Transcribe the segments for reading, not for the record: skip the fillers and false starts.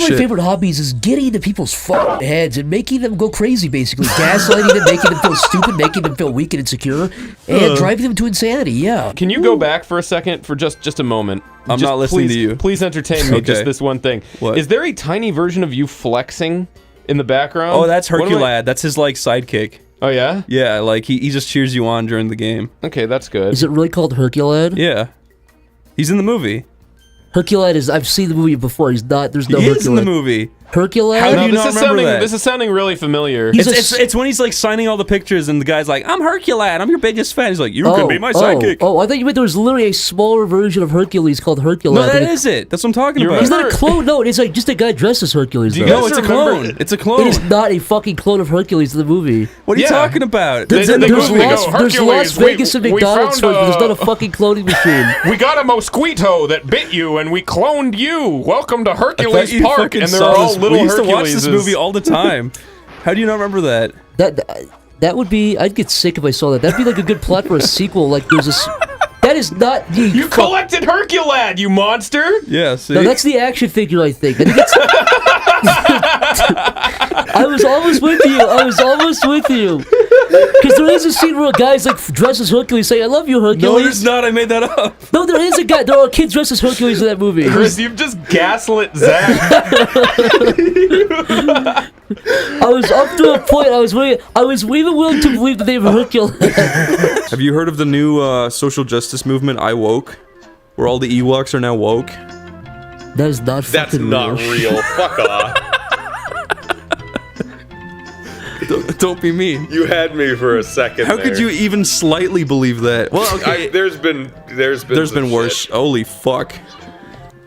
of my favorite hobbies is getting into people's fucking heads and making them go crazy, basically. Gaslighting them, making them feel stupid, making them feel weak and insecure, and driving them to insanity, yeah. Can you go back for a second, for just a moment? I'm not listening to you. Please entertain me, just this one thing. What? Is there a tiny version of you flexing in the background? Oh, that's Herculad. That's his, like, sidekick. Oh, yeah? Yeah, like, he just cheers you on during the game. Okay, that's good. Is it really called Herculad? Yeah. He's in the movie. Herculad is... I've seen the movie before. He's not... There's no He Herculad. is in the movie. Herculad? How do you not remember that? This is sounding really familiar. It's when he's like signing all the pictures and the guy's like, I'm Herculad, I'm your biggest fan. He's like, you can be my sidekick. Oh, I thought you meant there was literally a smaller version of Hercules called Herculad. No, that is it. That's what I'm talking about. He's not a clone. No, it's like just a guy dressed as Hercules. No, it's a clone. It's a clone. It is not a fucking clone of Hercules in the movie. What are you talking about? There's Las Vegas and McDonald's, but there's not a fucking cloning machine. We got a mosquito that bit you, and we cloned you. Welcome to Hercules Park, and they're all little Hercules. We used to watch this movie all the time. How do you not remember that? That would be... I'd get sick if I saw that. That'd be like a good plot for a sequel. Like there's a... That is not... You collected Herculad, you monster! Yeah, see? No, that's the action figure, I think. I think it's... I was almost with you. Because there is a scene where a guy's like dressed as Hercules saying, I love you, Hercules. No, there's not. I made that up. No, there is a guy. There are kids dressed as Hercules in that movie. Chris, you've just gaslit Zach. I was up to a point. I was even willing to believe the name of Hercules. Have you heard of the new social justice movement, I Woke? Where all the Ewoks are now woke? That is not fucking real. That's not real. Fuck off. Don't be mean. You had me for a second. How could you even slightly believe that? Well, okay. There's been worse. Shit. Holy fuck.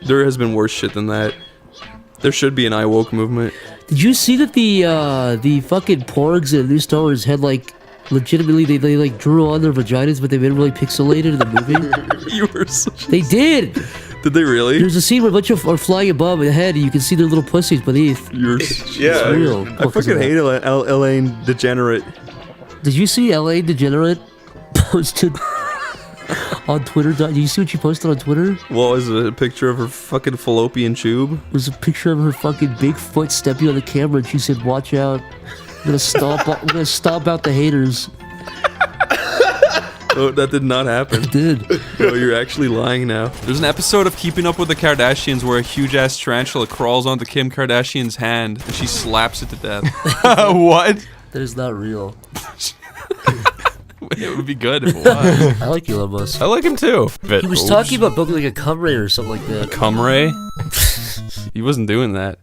There has been worse shit than that. There should be an I Woke movement. Did you see that the fucking porgs in New Star Wars had like legitimately they like drew on their vaginas, but they've been really pixelated in the movie? You were They did. Did they really? There's a scene where a bunch of are flying above the head, and you can see their little pussies beneath. It's real. I fucking hate Elaine Degenerate. Did you see Elaine Degenerate posted on Twitter? Did you see what she posted on Twitter? What was it? A picture of her fucking fallopian tube? It was a picture of her fucking big foot stepping on the camera, and she said, "Watch out! I'm gonna stomp out the haters." Oh, that did not happen. It did. Oh, you're actually lying now. There's an episode of Keeping Up with the Kardashians where a huge-ass tarantula crawls onto Kim Kardashian's hand and she slaps it to death. What? That is not real. It would be good if it was. I like Elon Musk. I like him too. He was talking about building like a cum ray or something like that. Cum ray? He wasn't doing that.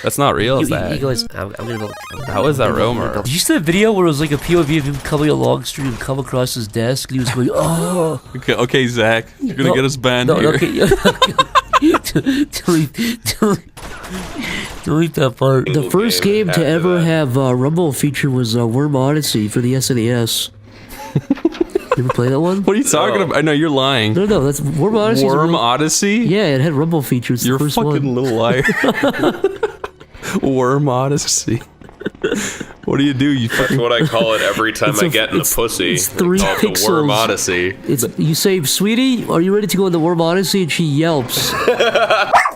That's not real, is that? He goes, I'm gonna go. How is that rumor? Did you see the video where it was like a POV of him coming along the street and come across his desk and he was going, oh. Okay, Zach. You're gonna get us banned here. Okay. Delete that part. The first game to ever have Rumble feature was Worm Odyssey for the SNES. You ever play that one? What are you talking about? I know you're lying. No, that's Worm Odyssey. Worm Odyssey? Yeah, it had Rumble features. You're a fucking little liar. Worm Odyssey. What do? You That's what I call it every time I get in a pussy. It's 3 pixels. The Worm Odyssey. You say, sweetie, are you ready to go in the Worm Odyssey? And she yelps.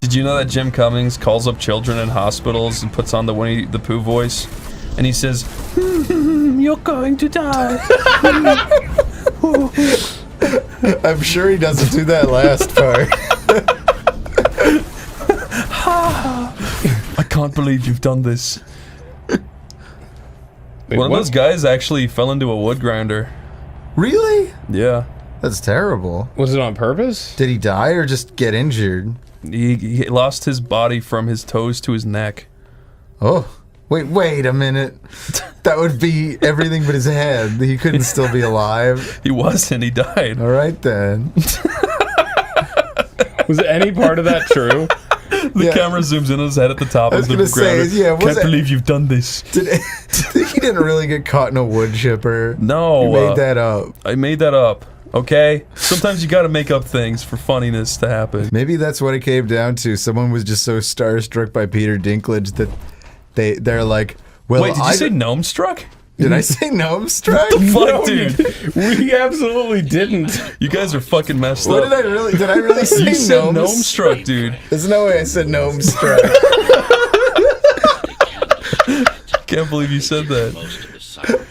Did you know that Jim Cummings calls up children in hospitals and puts on the Winnie the Pooh voice? And he says, you're going to die. I'm sure he doesn't do that last part. I can't believe you've done this. Wait, One of those guys actually fell into a wood grinder. Really? Yeah. That's terrible. Was it on purpose? Did he die or just get injured? He lost his body from his toes to his neck. Oh. Wait a minute. That would be everything but his head. He couldn't still be alive. He wasn't. He died. All right, then. Was any part of that true? The camera zooms in on his head at the top of the grinder. Can't believe you've done this. He didn't really get caught in a wood chipper. No. You made that up. I made that up. Okay? Sometimes you gotta make up things for funniness to happen. Maybe that's what it came down to. Someone was just so starstruck by Peter Dinklage that they're like, well, wait, did you say gnome struck? Did I say gnome struck? What the fuck, dude? We absolutely didn't. You guys are fucking messed up. Did I really say you said gnome struck, dude. There's no way I said gnome struck. Can't believe you said that.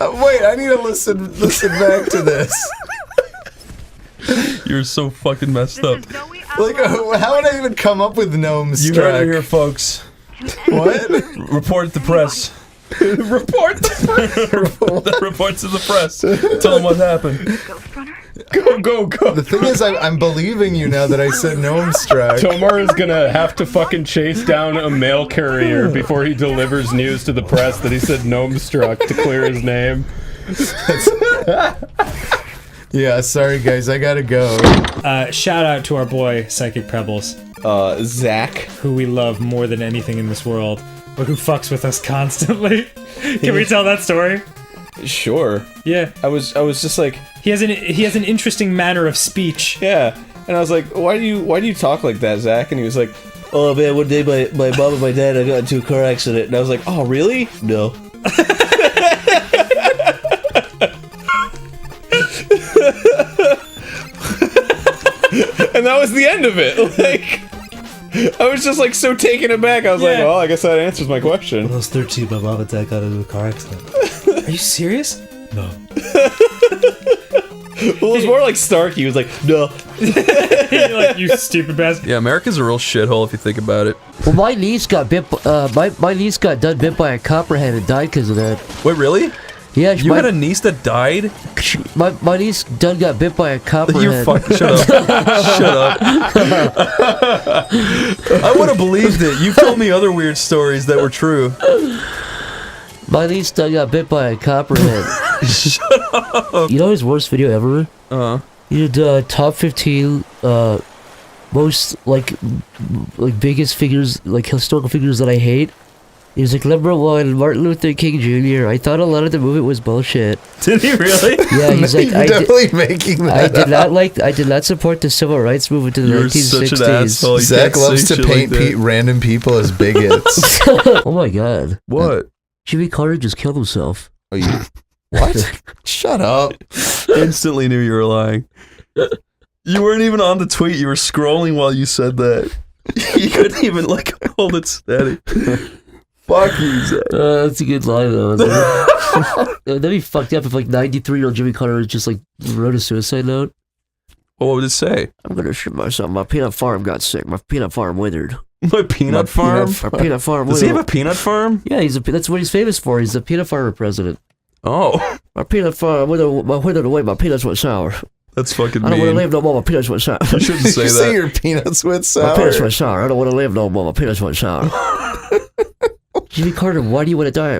Wait, I need to listen back to this. You're so fucking messed up. Like, how would I even come up with gnomes? You heard it here, folks. What? Report the press. Report the reports to the press. Tell them what happened. Go. The thing is, I'm believing you now that I said gnome struck. Tomar is gonna have to fucking chase down a mail carrier before he delivers news to the press that he said gnome struck to clear his name. Yeah, sorry guys, I gotta go. Shout out to our boy Psychic Pebbles, Zach, who we love more than anything in this world, but who fucks with us constantly. Can we tell that story? Sure. Yeah. I was just like, he has an interesting manner of speech. yeah, and I was like, why do you talk like that, Zach? And he was like, Oh man, one day my mom and my dad got into a car accident, and I was like, oh really? no. And that was the end of it. Like, I was just like so taken aback. I was like, well, I guess that answers my question. When I was 13, my mom and dad got into a car accident. Are you serious? No. Well, it was more like Stark. He was like, no. Like, you stupid bastard. Yeah, America's a real shithole if you think about it. Well, my niece got bit. My niece got done bit by a copperhead and died because of that. Wait, really? Yeah, You had a niece that died? my niece done got bit by a copperhead. You fucking shut up. Shut up. I would have believed it. You've told me other weird stories that were true. My niece done got bit by a copperhead. Shut up. You know his worst video ever? He did top 15 most like biggest figures, like historical figures that I hate. He was like, number 1, Martin Luther King Jr. I thought a lot of the movement was bullshit. Did he really? Yeah, he's like, You're definitely making that I did not support the civil rights movement in the You're 1960s. such an asshole. You Zach can't loves say to shit paint like that. random people as bigots. Oh my god. What? Jimmy Carter just killed himself. Oh, you... What? Shut up. Instantly knew you were lying. You weren't even on the tweet. You were scrolling while you said that. You couldn't even like hold it steady. Fuck you, Zach. That's a good line though. That'd be fucked up if like 93-year-old Jimmy Carter just like wrote a suicide note. What would it say? I'm gonna shoot myself. My peanut farm got sick. My peanut farm withered. My peanut farm? Our peanut farm Does withered. he have a peanut farm? Yeah, that's what he's famous for. He's the peanut farmer president. Oh. My peanut farm withered away. My peanuts went sour. That's fucking I don't want to mean. live no more. My peanuts went sour. You shouldn't Did say you that. say your peanuts went sour? My peanuts went sour. I don't want to live no more. My peanuts went sour. Jimmy Carter, why do you want to die?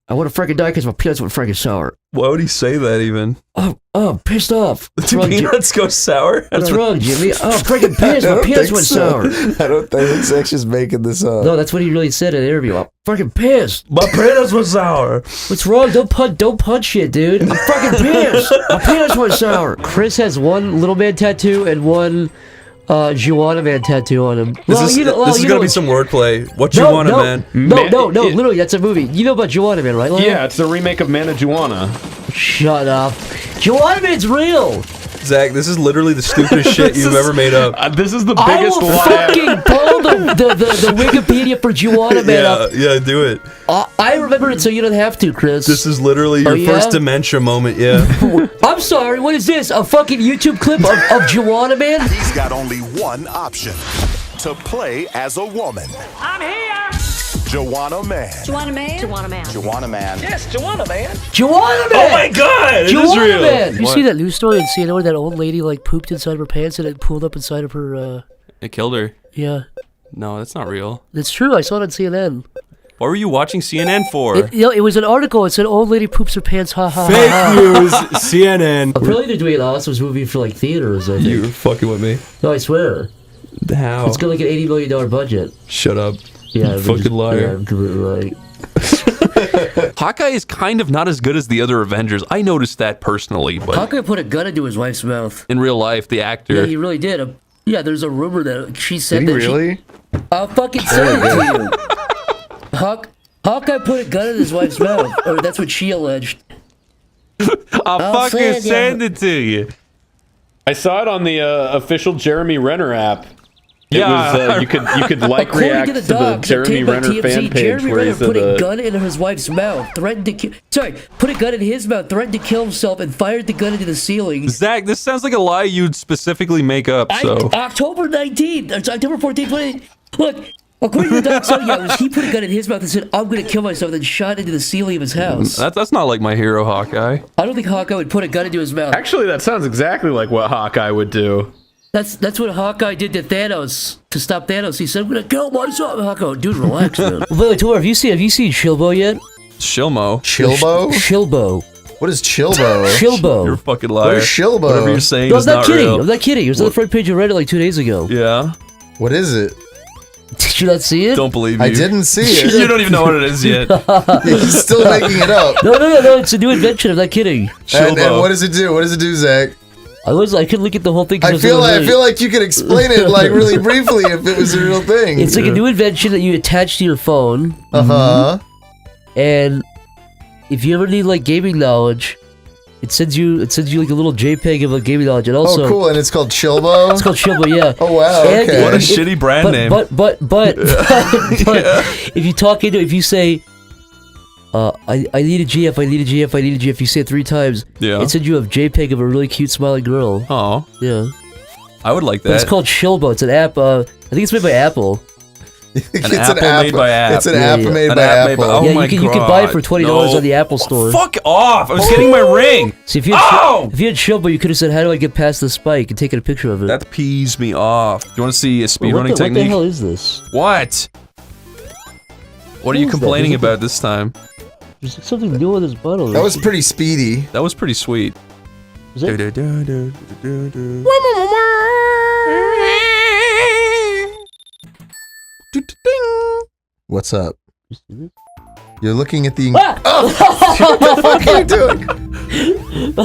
I want to freaking die because my peanuts went freaking sour. Why would he say that even? Oh, I'm pissed off. What's Do wrong, peanuts go sour? What's wrong, Jimmy? Oh, I'm freaking pissed. My peanuts went sour. I don't think Zach's just making this up. No, that's what he really said in an interview. I'm freaking pissed. My peanuts were sour. What's wrong? Don't punch shit, dude. I'm fucking pissed. My peanuts went sour. Chris has one little man tattoo and one Juana Man tattoo on him. This is gonna be some wordplay. What you want, man? No, literally, that's a movie. You know about Juana Man, right? Lionel? Yeah, it's the remake of Marijuana. Shut up. Juana Man's real. Zach, this is literally the stupidest shit you've ever made up. This is the I biggest will lie. fucking pull the Wikipedia for Juana Man up. Yeah, do it. I remember it, so you don't have to, Chris. This is literally your first dementia moment, yeah. I'm sorry, what is this? A fucking YouTube clip of Juana Man? He's got only one option: to play as a woman. I'm here! Juana Man. Juana Man? Juana Man. Yes, Juana Man. Juana Man! Oh my god, it is Juana real. Man! You What? see that news story in CNN where that old lady like pooped inside of her pants and it pulled up inside of her, It killed her. yeah. No, that's not real. That's true, I saw it on CNN. What were you watching CNN for? It was an article, it said old lady poops her pants, ha ha ha. Fake news, CNN. Apparently they're doing an awesome movie for like theaters, I think. You're fucking with me. No, I swear. How? It's got like an $80 million budget. Shut up. Yeah, You fucking liar. Yeah, I'm completely right. Hawkeye is kind of not as good as the other Avengers. I noticed that personally, but Hawkeye put a gun into his wife's mouth. in real life, the actor. Yeah, he really did. Yeah, there's a rumor that she said Did he that really? I'll fucking say it to you. Hawkeye put a gun in his wife's mouth. Or that's what she alleged. I'll fucking send it to you. I saw it on the official Jeremy Renner app. It Yeah. was, you could like According react to the to the doc, Jeremy obtained by Renner TMZ, fan page Jeremy where he Renner said put a gun in his wife's mouth, threatened to put a gun in his mouth, threatened to kill himself, and fired the gun into the ceiling. Zach, this sounds like a lie you'd specifically make up. So October 19th, or October 14th. Look, according to the doc, so yeah, he put a gun in his mouth and said, "I'm gonna kill myself," and then shot into the ceiling of his house. that's not like my hero, Hawkeye. I don't think Hawkeye would put a gun into his mouth. Actually, that sounds exactly like what Hawkeye would do. That's what Hawkeye did to Thanos to stop Thanos. He said, "I'm gonna kill myself." Hawkeye, dude, relax, man. But Tor, have you seen Shilbo yet? Shilmo. Chilbo? Shilbo. What is Chilbo? Shilbo. You're a fucking What liar. is Shilbo? Whatever you're saying No, I'm is not not kidding. real. I'm not kidding. It was on the front page of Reddit like 2 days ago. Yeah. What is it? Did you not see it? Don't believe you. I didn't see it. You don't even know what it is yet. He's still making it up. No. It's a new invention. I'm not kidding. And what does it do? What does it do, Zach? I couldn't look at the whole thing. I feel like you could explain it like really briefly if it was a real thing. It's like a new invention that you attach to your phone, Uh-huh. and if you ever need like gaming knowledge, it sends you like a little JPEG of a gaming knowledge, and also Oh, cool. And it's called Chilbo? it's called Shilbo. Yeah. Oh, wow. And Okay. What a shitty brand name. But if you talk into it, if you say, I need a GF, I need a GF, I need a GF, you say it 3 times, Yeah. it sends you a JPEG of a really cute smiling girl. Oh, Yeah. I would like But it's that. called Shilbo. It's an app. I think it's made by Apple. It's apple made by app. It's an Yeah, app yeah. made An by app made by- Apple. Oh yeah, my you can buy it for $20 No. on the Apple Store. Fuck off! I was getting my ring. See, if you had Shilbo, you could have said, "How do I get past the spike?" and taken a picture of it. That pees me off. Do you want to see a What speedrunning the technique? hell is this? What? What are you is that? complaining Is it- about this time? There's something new on this bottle. That was pretty speedy. That was pretty sweet. Is it? What's up? You're looking at the. Ah! What the fuck are you doing? Why'd you do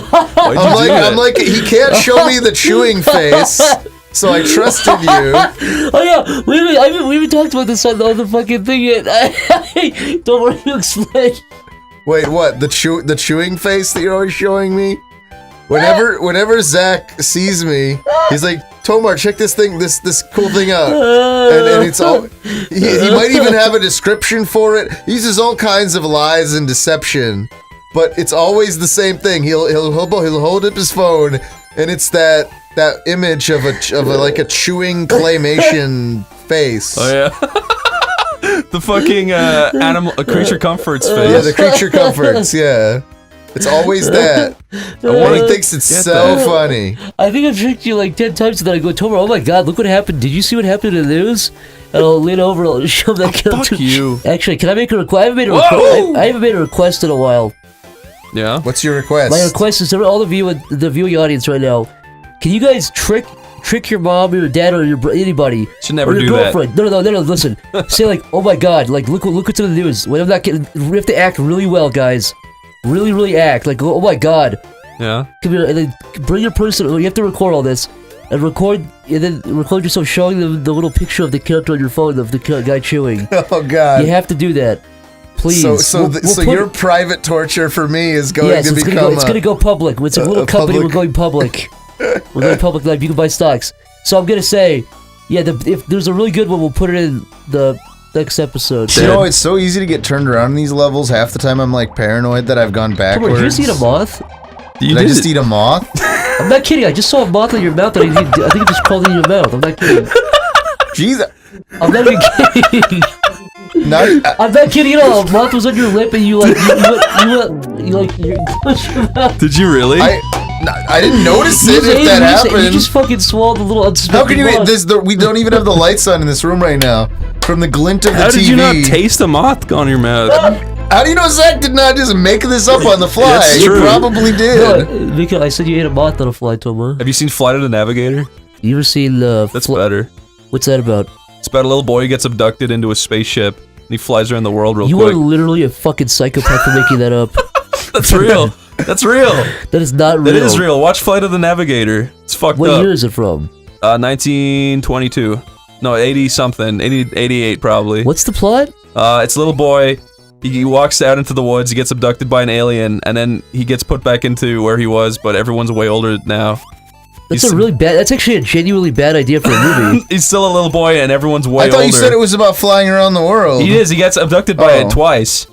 that? I'm like, he can't show me the chewing face, so I trusted you. Oh yeah, we haven't talked about this on the fucking thing yet. Don't worry, you explain. Wait, what? The chewing face that you're always showing me? Whenever Zach sees me, he's like, Tomar, check this thing, this cool thing out. And it's all he might even have a description for it. He uses all kinds of lies and deception. But it's always the same thing. He'll hold up his phone and it's that image of a chewing claymation face. Oh yeah. The fucking creature comforts face. Yeah, the creature comforts, yeah. It's always that. He thinks it's so funny. I think I've tricked you like 10 times, and then I go, Tomar, oh my god, look what happened. Did you see what happened in the news? And I'll lean over and I'll show that Fuck you. Actually, can I make a request? I haven't made a request in a while. Yeah. What's your request? My request is to all the viewing audience right now. Can you guys trick your mom or your dad or anybody? Should never or your do that. girlfriend. No, listen. Say like, oh my god, like look what's in the news. When I'm not getting, we have to act really well, guys. Really act like, oh my god. Yeah. Come here, and then bring your person. You have to record all this, and record yourself showing them the little picture of the character on your phone of the guy chewing. Oh god. You have to do that, please. So your private torture for me is going to become. It's gonna go public. It's a little company. We're going public. We're going public live. You can buy stocks. So I'm gonna say, yeah. If there's a really good one, we'll put it in the next episode. You know, it's so easy to get turned around in these levels. Half the time I'm like paranoid that I've gone Come backwards. on, did you just eat a moth? Did I just eat a moth? I'm not kidding. I just saw a moth in your mouth. I think it just crawled in your mouth. I'm not kidding. Jesus. I'm not even kidding. I'm not kidding at all. A moth was on your lip and you closed your mouth. Did you really? I didn't notice it if that happened. You just fucking swallowed the little unsuspecting How can you eat moth. this? We don't even have the lights on in this room right now. From the glint of the How TV. did you not taste a moth on your mouth? How do you know Zach did not just make this up on the fly? That's He true. probably did. No, because I said you ate a moth on a fly, Toma. Have you seen Flight of the Navigator? You ever seen That's better. What's that about? It's about a little boy who gets abducted into a spaceship and he flies around the world real You quick. are literally a fucking psychopath for making that up. That's real. That's real. That is not real. That is real. Watch Flight of the Navigator. It's fucked What up. year is it from? 1922. No, 80 something. 88 probably. What's the plot? It's a little boy. He walks out into the woods. He gets abducted by an alien, and then he gets put back into where he was. But everyone's way older now. That's a really bad. That's actually a genuinely bad idea for a movie. He's still a little boy, and everyone's way I thought older. you said it was about flying around the world. He is. He gets abducted by it twice.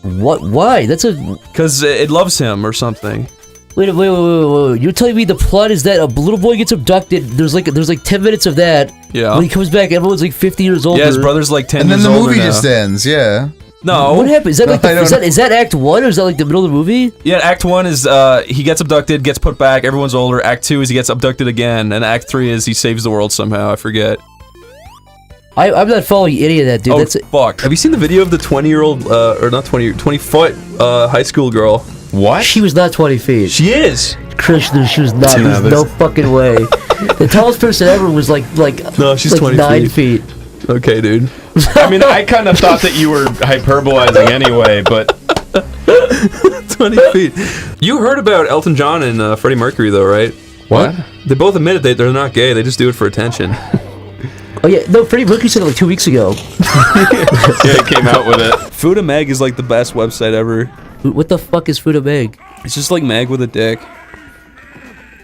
What? Why? That's a. Because it loves him or something. Wait. You're telling me the plot is that a little boy gets abducted. There's like 10 minutes of that. Yeah. When he comes back, everyone's like 50 years older. Yeah, his brother's like 10 and then years the older movie now. just ends. Yeah. No. What happened? Is that like I don't know. is that Act 1 or is that like the middle of the movie? Yeah, Act 1 is he gets abducted, gets put back, everyone's older. Act 2 is he gets abducted again, and Act 3 is he saves the world somehow. I forget. I'm not following any of that, dude. Oh, That's fuck. Have you seen the video of the 20-year-old, or not 20-foot high school girl? What? She was not 20 feet. She is. Christian, she was not. There's no fucking way. The tallest person ever was like No, she's like 20 9 feet. Okay, dude. I mean, I kind of thought that you were hyperbolizing anyway, but 20 feet. You heard about Elton John and Freddie Mercury, though, right? what? They both admitted they're not gay. They just do it for attention. Oh yeah, no. Freddie Mercury said it like 2 weeks ago. Yeah, he came out with it. Fuda Meg is like the best website ever. What the fuck is Fuda Meg? It's just like Meg with a dick.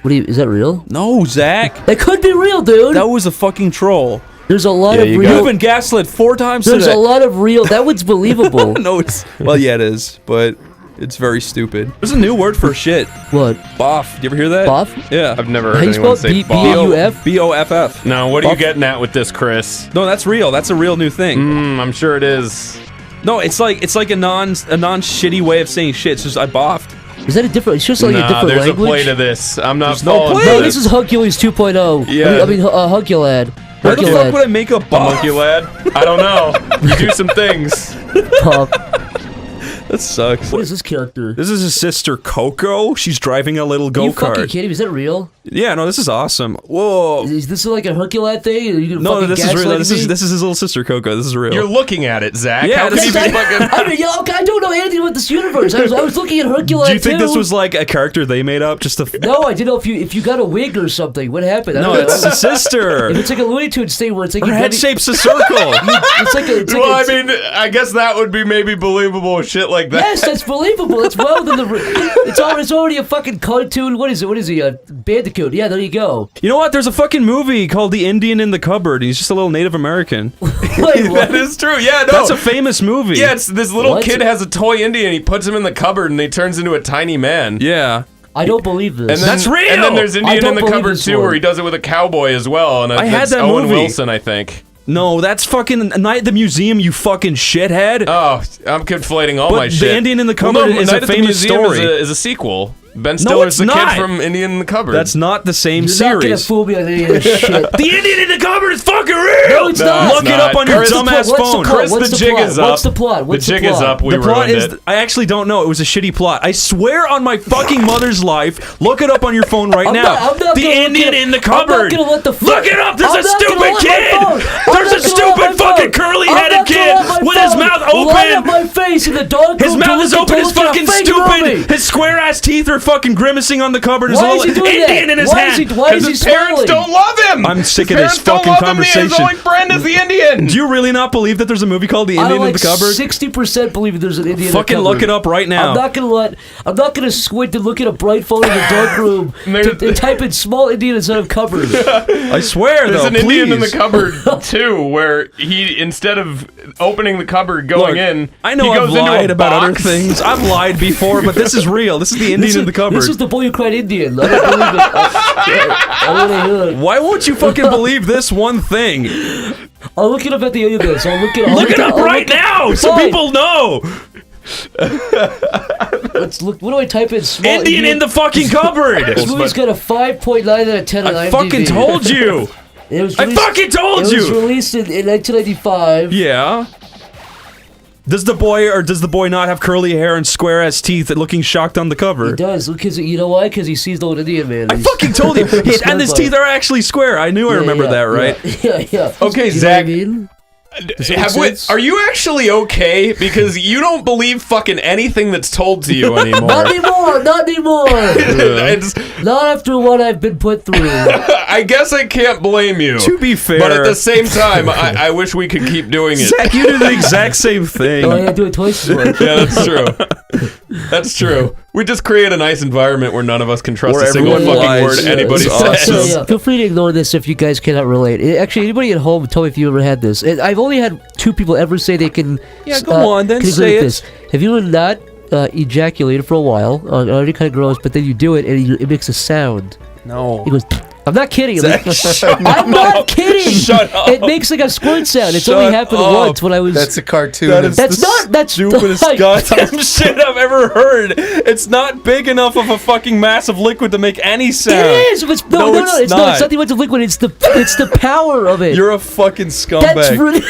What do you? Is that real? No, Zach. That could be real, dude. That was a fucking troll. There's a lot Yeah, of you real. You've been gaslit 4 times There's today. a lot of real. That one's believable. No, it's... Well, yeah, it is, but it's very stupid. There's a new word for shit. What? Boff. Do you ever hear that? Boff? Yeah. I've never How heard you anyone spell say it? boff. B-A-U-F? B-O-F-F. No, what are you Boff. getting at with this, Chris? No, that's real. That's a real new thing. I'm sure it is. No, it's like a non-shitty way of saying shit. It's just I boffed. Is that a different? It's just like a Nah, different there's language. a play to this. I'm not There's no following play. No, for this is Hercules 2.0. Yeah. I mean Herculad. Why the fuck Herculad. would I make a a boff? monkey lad. I don't know. You do some things. Pop. That sucks. What is this character? This is his sister Coco. She's driving a little Are you fucking go-kart. kidding me? Is that real? Yeah, no, this is awesome. Whoa. Is this like a Herculad thing? Are you gonna No, fucking this is real. gaslight This me? is his little sister Coco. This is real. You're looking at it, Zach. Yeah, How this can you is- be fucking... I mean, I don't know anything about this universe. I was looking at Herculad Do you think too. this was like a character they made up just to? No, I didn't know if you got a wig or something. What happened? I No, don't know. it's his sister. If it's like a Looney Tunes thing where it's like Her you head gotta- shapes a circle. It's like a. It's Well, like I mean, I guess that would be maybe believable with shit like that. yes, that's believable. It's well than the. It's already a fucking cartoon. What is it? What is he? A Bandicoot? Yeah, there you go. You know what? There's a fucking movie called The Indian in the Cupboard. He's just a little Native American. Wait, That what? is true. Yeah, no. That's a famous movie. Yeah, it's this little What? kid has a toy Indian. He puts him in the cupboard and he turns into a tiny man. Yeah. I don't believe this. And then, That's real! And then there's I Indian don't in the believe cupboard this too, one. where he does it with a cowboy as well. And I had that's that Owen movie. Wilson, I think. No, that's fucking Night at the Museum, you fucking shithead. Oh, I'm conflating all But my The shit. Indian in the Cupboard is a Night at the famous Museum story. Is a sequel. Ben Stiller's it's the not. kid from Indian in the Cupboard. That's not the same You're not gonna series. fool me on any of this shit. The Indian in the Cupboard is fucking real! No, it's not. Look it's it not. up on your Chris, dumbass what's phone. the plot? Chris, What's the the jig plot? is up. What's the plot? What's the jig is up. We The plot ruined is, it. I actually don't know. It was a shitty plot. I swear on my fucking mother's life. Look it up on your phone right I'm now. not The gonna look Indian it- in the I'm not Cupboard. gonna let the Look it up. There's I'm a not gonna stupid let my kid. phone. I'm There's not a gonna let stupid my fucking phone. curly-headed I'm not gonna kid let my with his phone mouth light up open. my face in the dark His room mouth to is look open. at His the fucking fake around me. stupid. His square ass teeth are fucking grimacing on the cupboard. There's a Why is little he doing Indian that? in his Why hand. is he? Why is he His parents smiling? don't love him. I'm sick His of this parents don't fucking love him. conversation. His only friend is the Indian. Do you really not believe that there's a movie called The I Indian like in the Cupboard? 60% believe there's an Indian Fucking in the look cupboard. it up right now. I'm not gonna squint and look at a bright phone in the dark room to type in small Indian instead of cupboard. I swear, There's though, an please. Indian in the cupboard too, where he instead of opening the cupboard going Look, in, I know he I've goes into lied a about other box. things. I've lied before, but this is real. This is the Indian in the cupboard. This is the boy who cried Indian. I don't believe it. I want to hear it. Why won't you fucking believe this one thing? I'll look it up at the end of this. I'll look it up. Look it up right now, so Fine. people know. Let's look. What do I type in? Small Indian in the fucking cupboard. This movie's got a 5.9 out of 10 on I IMDb. fucking told you. It was I released- fucking told It was you. released in 1995. Yeah. Does the boy not have curly hair and square ass teeth and looking shocked on the He cover? does. Because you know why? Because he sees the old Indian man. I fucking told you. And his teeth are actually square. I knew I remember that, right? Yeah. Okay, You know Zach. what I mean? Does that make sense? Are you actually okay? Because you don't believe fucking anything that's told to you anymore. Not anymore. Not anymore. It's- Not after what I've been put through. I guess I can't blame you. To be fair, But at the same time, I wish we could keep doing it. Zach, you do the exact same thing. Oh, I do it twice as much. Yeah, that's true. That's true. We just create a nice environment where none of us can trust Where a single everyone fucking lies. word anybody It's says. awesome. Yeah. Feel free to ignore this if you guys cannot relate. Actually, anybody at home, tell me if you ever had this. I've only had 2 people ever say they can. Yeah, go on, then can agree say with it. This. Have you ever not ejaculated for a while? Already kind of gross, but then you do it and it makes a sound. No. It goes. I'm not kidding. Zach, shut I'm not kidding. Shut up. It makes like a squirt sound. It's Shut only happened up. once when I was. That's a cartoon. That is That's the not. That's stupidest goddamn shit I've ever heard. It's not big enough of a fucking massive liquid to make any sound. It is. It's, no, No, it's It's not. not the amount of liquid. It's the power of it. You're a fucking scumbag. That's really.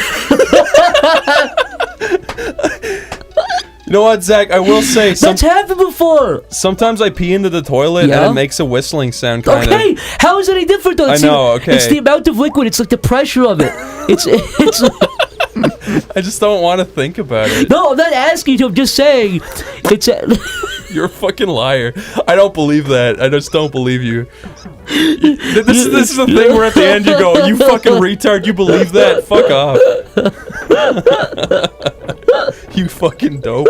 You know what, Zach? I will say That's happened before. sometimes I pee into the toilet Yeah? and it makes a whistling sound, kind Okay, of. how is it any different though? I It's know, okay. It's the amount of liquid. It's like the pressure of it. It's. I just don't want to think about it. No, I'm not asking you to. I'm just saying. It's. You're a fucking liar. I don't believe that. I just don't believe you. This is the thing where at the end you go, you fucking retard, you believe that? Fuck off. You fucking dope.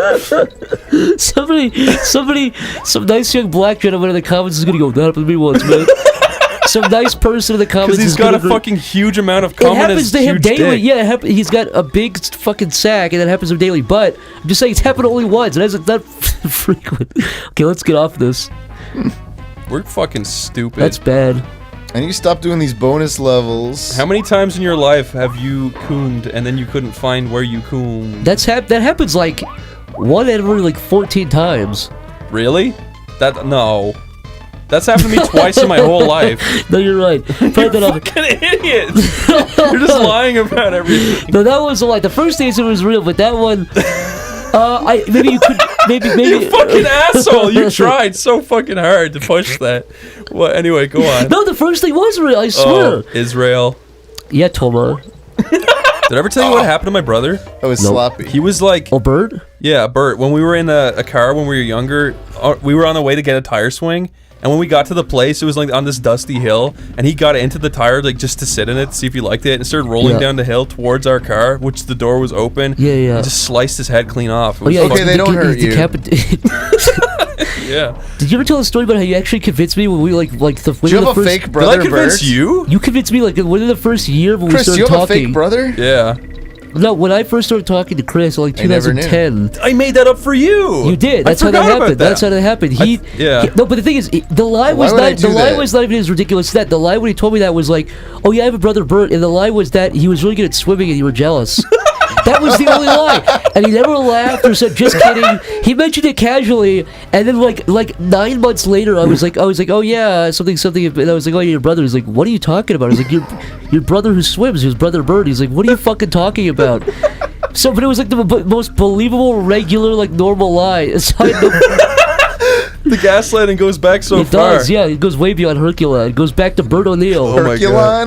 Some nice young black gentleman in the comments is gonna go. That happened to me once, man. Some nice person in the comments Because he's is got gonna a agree. fucking huge amount of It cum in happens his to him huge daily. dick. Yeah, he's got a big fucking sack, and that happens to him daily. But I'm just saying, it's happened only once. It isn't that frequent. Okay, let's get off this. We're fucking stupid. That's bad. I need to stop doing these bonus levels. How many times in your life have you cooned and then you couldn't find where you cooned? That happens like 1 every like 14 times. Really? No. That's happened to me twice in my whole life. No, you're right. You're Fucking idiots! You're just lying about everything. No, that was a lie. The first answer was real, but that one, maybe you could, maybe. You fucking asshole! You tried so fucking hard to push that. Well, anyway, go on. No, the first thing was real. I swear. Oh, Israel. Yeah, Toma. Did I ever tell you what happened to my brother? That was Nope. sloppy. He was like, Oh, Bert. yeah, Bert. When we were in a car when we were younger, we were on the way to get a tire swing. And when we got to the place, it was like on this dusty hill, and he got into the tire like just to sit in it, to see if he liked it, and started rolling Yeah. down the hill towards our car, which the door was open. Yeah, yeah. And just sliced his head clean off. It Oh was yeah. Okay, fucking- they don't hurt you. yeah. Did you ever tell a story about how you actually convinced me when we like the? Do you have a fake Did brother, I convince Bert? you? You convinced me like within the first year when Chris, we do you started have a talking. fake brother? Yeah. No, when I first started talking to Chris, like I never knew. 2010. I made that up for you. You did. I That's how that forgot about happened. that. That's how that happened. yeah. No, but the thing is, the lie Why was would I not. do The lie that? was not even as ridiculous as that. The lie when he told me that was like, "Oh yeah, I have a brother Bert," and the lie was that he was really good at swimming and you were jealous. That was the only lie, and he never laughed or said, "Just kidding." He mentioned it casually, and then like 9 months later, I was like, "Oh yeah, something," and I was like, "Oh, your brother." He's like, "What are you talking about?" I was like, "Your brother who swims, his brother Bert." He's like, "What are you fucking talking about?" So, but it was like the most believable, regular, like normal lie. So The gaslighting goes back so it far. does, yeah. It goes way beyond Hercula. It goes back to Bert O'Neill. Oh my God.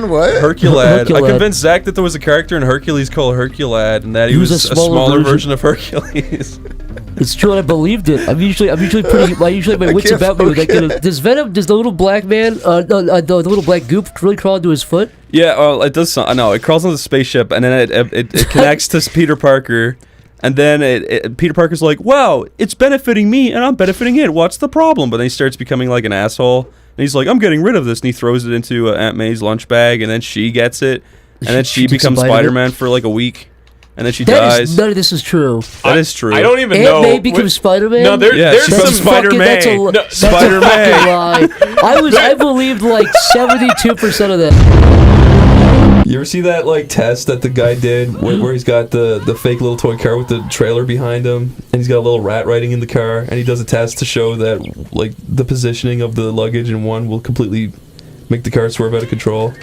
Herculon? What? Herculad. I Herculad. convinced Zach that there was a character in Hercules called Herculad, and that he was a smaller version of Hercules. It's true, and I believed it. I'm usually pretty. I usually have my wits can't about me with that kind focus. of. Does Venom? Does the little black man? The little black goop really crawl into his foot? Yeah, well, it does. No, it crawls on the spaceship, and then it connects to Peter Parker, and then Peter Parker's like, "Wow, it's benefiting me, and I'm benefiting it. What's the problem?" But then he starts becoming like an asshole, and he's like, "I'm getting rid of this," and he throws it into Aunt May's lunch bag, and then she gets it, and then she She takes a becomes bite of it? Spider-Man for like a week, and then she That dies. is none of this is true. That is true. I don't even Aunt know. May becomes Spider-Man. No, Yeah, there's she some becomes Fucking- that's a, No, that's Spider-Man. a fucking lie. I believed like 72% of that. You ever see that like test that the guy did where he's got the fake little toy car with the trailer behind him, and he's got a little rat riding in the car, and he does a test to show that like the positioning of the luggage in one will completely make the car swerve out of control.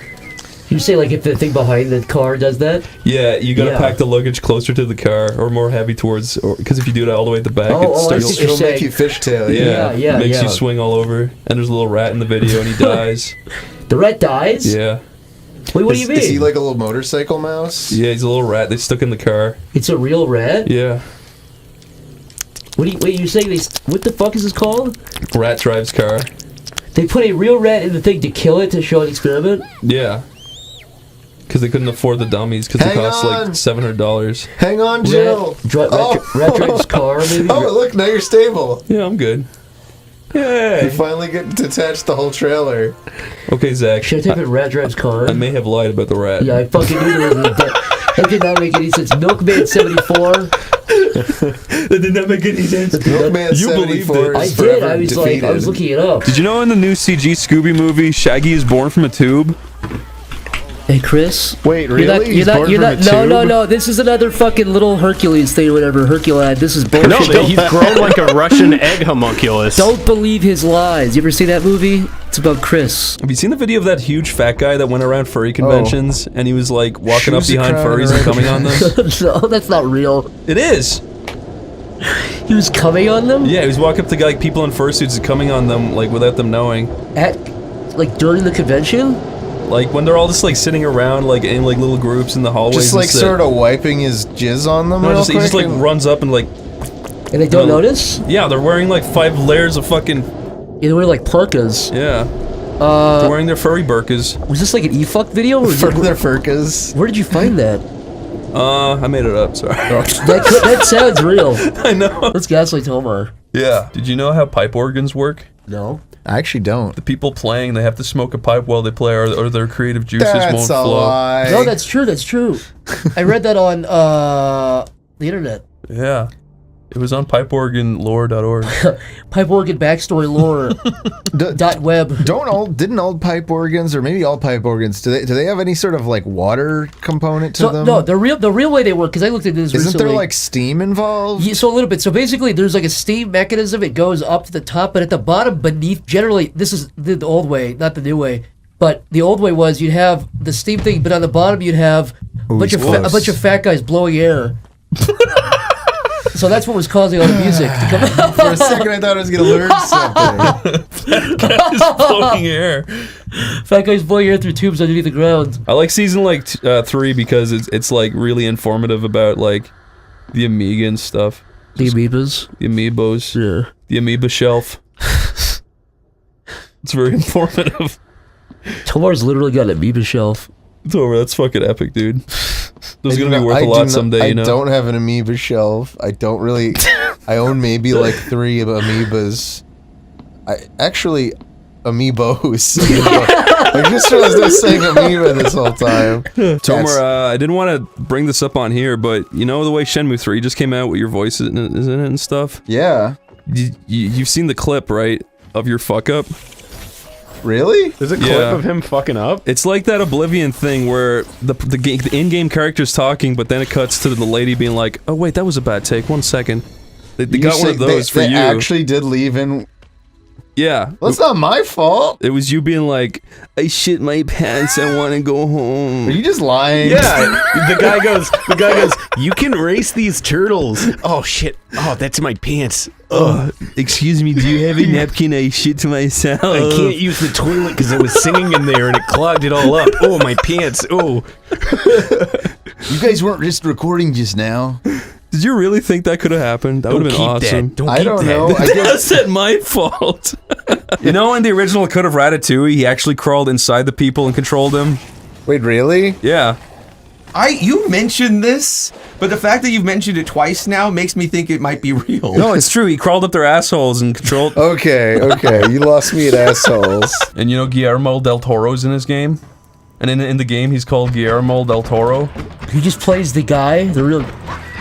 You say like if the thing behind the car does that? Yeah, you gotta Yeah. pack the luggage closer to the car or more heavy towards, because if you do it all the way at the back, Oh, it I starts. see. It'll You're make saying- you fishtail. Yeah, makes yeah. you swing all over. And there's a little rat in the video, and he dies. The rat dies? Yeah, Wait, what do you mean? Is he like a little motorcycle mouse? yeah, he's a little rat. They stuck in the car. It's a real rat? Yeah, Wait, you're saying what the fuck is this called? rat drives car. They put a real rat in the thing to kill it to show an experiment? Yeah, because they couldn't afford the dummies because they Hang cost on. like $700. Hang on, Jill. Rat drives car, maybe? Oh, look, now you're stable. Yeah, I'm good. You finally get to detach the whole trailer. Okay, Zach. Should I type in Rat Drives car? I may have lied about the rat. Yeah, I fucking knew there was a that did not make any sense. Milkman 74. That did not make any sense. Milkman You believed 74 it. I is did. forever I was defeated. like, I was looking it up. Did you know in the new CG Scooby movie, Shaggy is born from a tube? Hey, Chris. Wait, really? No. This is another fucking little Hercules thing or whatever. Herculad. This is bullshit. No, he's grown like a Russian egg homunculus. Don't believe his lies. You ever see that movie? It's about Chris. Have you seen the video of that huge fat guy that went around furry conventions and he was like walking up Shoes behind across furries the and coming on them? No, that's not real. It is. He was coming on them? Yeah, he was walking up to like people in fursuits and coming on them like without them knowing. At, like, during the convention? Like when they're all just like sitting around like in like little groups in the hallways. Just like and shit. sort of wiping his jizz on them No, real just, he quick. just like and- runs up and like. And they don't notice? Yeah, they're wearing like 5 layers of fucking. Yeah, they wear like parkas. Yeah. They're wearing their furry burkas. Was this like an e-fuck video? Or for their furkas. Where did you find that? I made it up. Sorry. That sounds real. I know. Let's gaslight Tomar. Yeah. Did you know how pipe organs work? No. I actually don't. The people playing, they have to smoke a pipe while they play, or their creative juices That's won't a flow. lie. No, that's true. That's true. I read that on the internet. Yeah. It was on pipeorganlore.org. Pipe organ backstory lore. .web. Didn't old pipe organs, or maybe all pipe organs, do they have any sort of like water component to So them? no, the real way they work, because I looked at this Isn't recently. there like steam involved? Yeah, so a little bit. So basically, there's like a steam mechanism. It goes up to the top, but at the bottom, beneath. Generally, this is the old way, not the new way. But the old way was you'd have the steam thing, but on the bottom you'd have a bunch of fat guys blowing air. So that's what was causing all the music to come out. For a second, I thought I was gonna learn something. Just blowing air. Fat guys blowing air through tubes underneath the ground. I like season like 3 because it's like really informative about like the Amiga and stuff. The amoebas. The amiibos. Yeah. The amoeba shelf. It's very informative. Tomar's literally got an amoeba shelf. It's over. That's fucking epic, dude. This is gonna be worth a lot someday, you know. I don't have an amoeba shelf. I don't really. I own maybe like 3 amoebas. Amiibos. I just realized I was saying amoeba this whole time. Tomar, I didn't want to bring this up on here, but you know the way Shenmue 3 just came out with your voice is in it and stuff? Yeah. You've seen the clip, right? Of your fuck up? Really? There's a clip of him fucking up? It's like that Oblivion thing where the in-game character's talking, but then it cuts to the lady being like, oh wait, that was a bad take, 1 second. They got one of those for they you. actually did leave in. Yeah. Well, it's not my fault. It was you being like, I shit my pants, I want to go home. Are you just lying? Yeah, the guy goes, you can race these turtles. Oh shit, oh that's my pants. Excuse me, do you have a napkin? I shit to myself. I can't use the toilet because I was singing in there and it clogged it all up. Oh, my pants, oh. You guys weren't just recording just now. Did you really think that could have happened? That would have been awesome. I don't know. I guess That's not my fault. You know, in the original Code of Ratatouille, he actually crawled inside the people and controlled them. Wait, really? Yeah. You mentioned this, but the fact that you've mentioned it twice now makes me think it might be real. No, it's true. He crawled up their assholes and controlled. Okay, you lost me at assholes. And you know Guillermo del Toro's in his game? And in the game, he's called Guillermo del Toro. He just plays the guy, the real.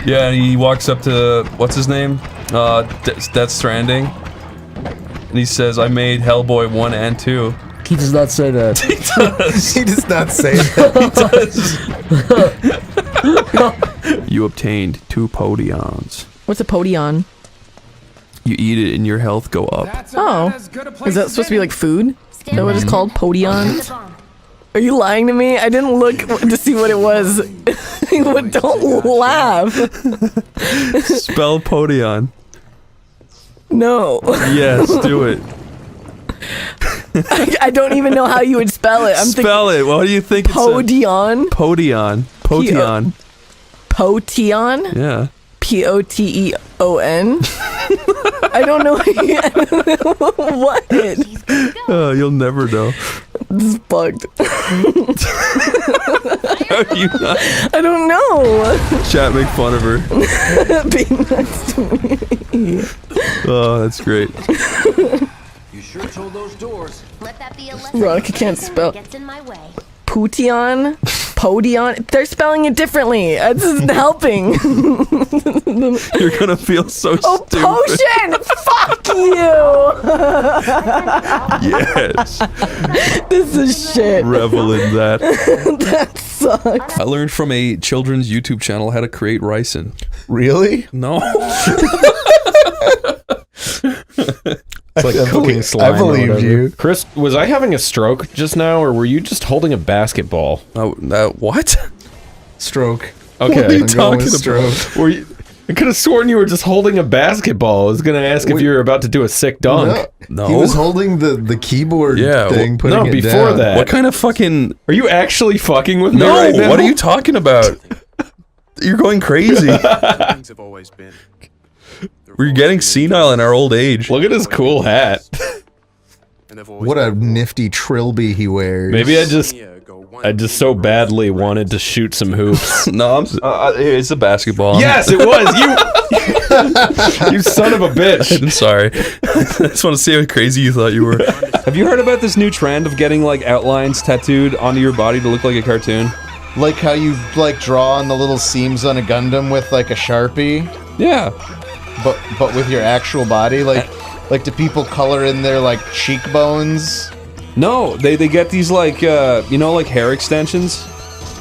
Yeah, and he walks up to, what's his name? Death Stranding. And he says, I made Hellboy 1 and 2. He does not say that. He does. He does not say that. He does. You obtained 2 podions. What's a podion? You eat it and your health go up. Oh. Is that supposed to be like food? Is that what it's called? Podion? Are you lying to me? I didn't look to see what it was. Don't laugh. Spell podion. No. Yes, do it. I don't even know how you would spell it. Spell it. What do you think Podion? Podion. Potion. Potion? Yeah. Poteon? I don't know. What? Oh, you'll never know. This is bugged. How are you not? I don't know. Chat make fun of her. Being next to me. Oh, that's great. Veronica can't spell. Pution? Podion? They're spelling it differently. This isn't helping. You're gonna feel so Oh, stupid. potion! Fuck you! Yes. This is shit. Revel in that. That sucks. I learned from a children's YouTube channel how to create ricin. Really? No. It's like cooking slime. I believed or whatever. you. Chris, was I having a stroke just now, or were you just holding a basketball? Oh, what? Stroke. Okay. What are you I'm going talking with about? stroke. Were you? I could have sworn you were just holding a basketball. I was gonna ask if you were about to do a sick dunk. No. He was holding the keyboard Yeah, thing, putting no, it before down. that. What kind of fucking... Are you actually fucking with me No, right now? what are you talking about? You're going crazy. Things have always been. We're getting senile in our old age. Look at his cool hat. What a nifty trilby he wears. Maybe I just so badly wanted to shoot some hoops. No, it's a basketball. Yes, it was you. You son of a bitch. I'm sorry. I just want to see how crazy you thought you were. Have you heard about this new trend of getting like outlines tattooed onto your body to look like a cartoon? Like how you like draw on the little seams on a Gundam with like a Sharpie, Yeah. but with your actual body. Like do people color in their like cheekbones? No, they get these like like hair extensions.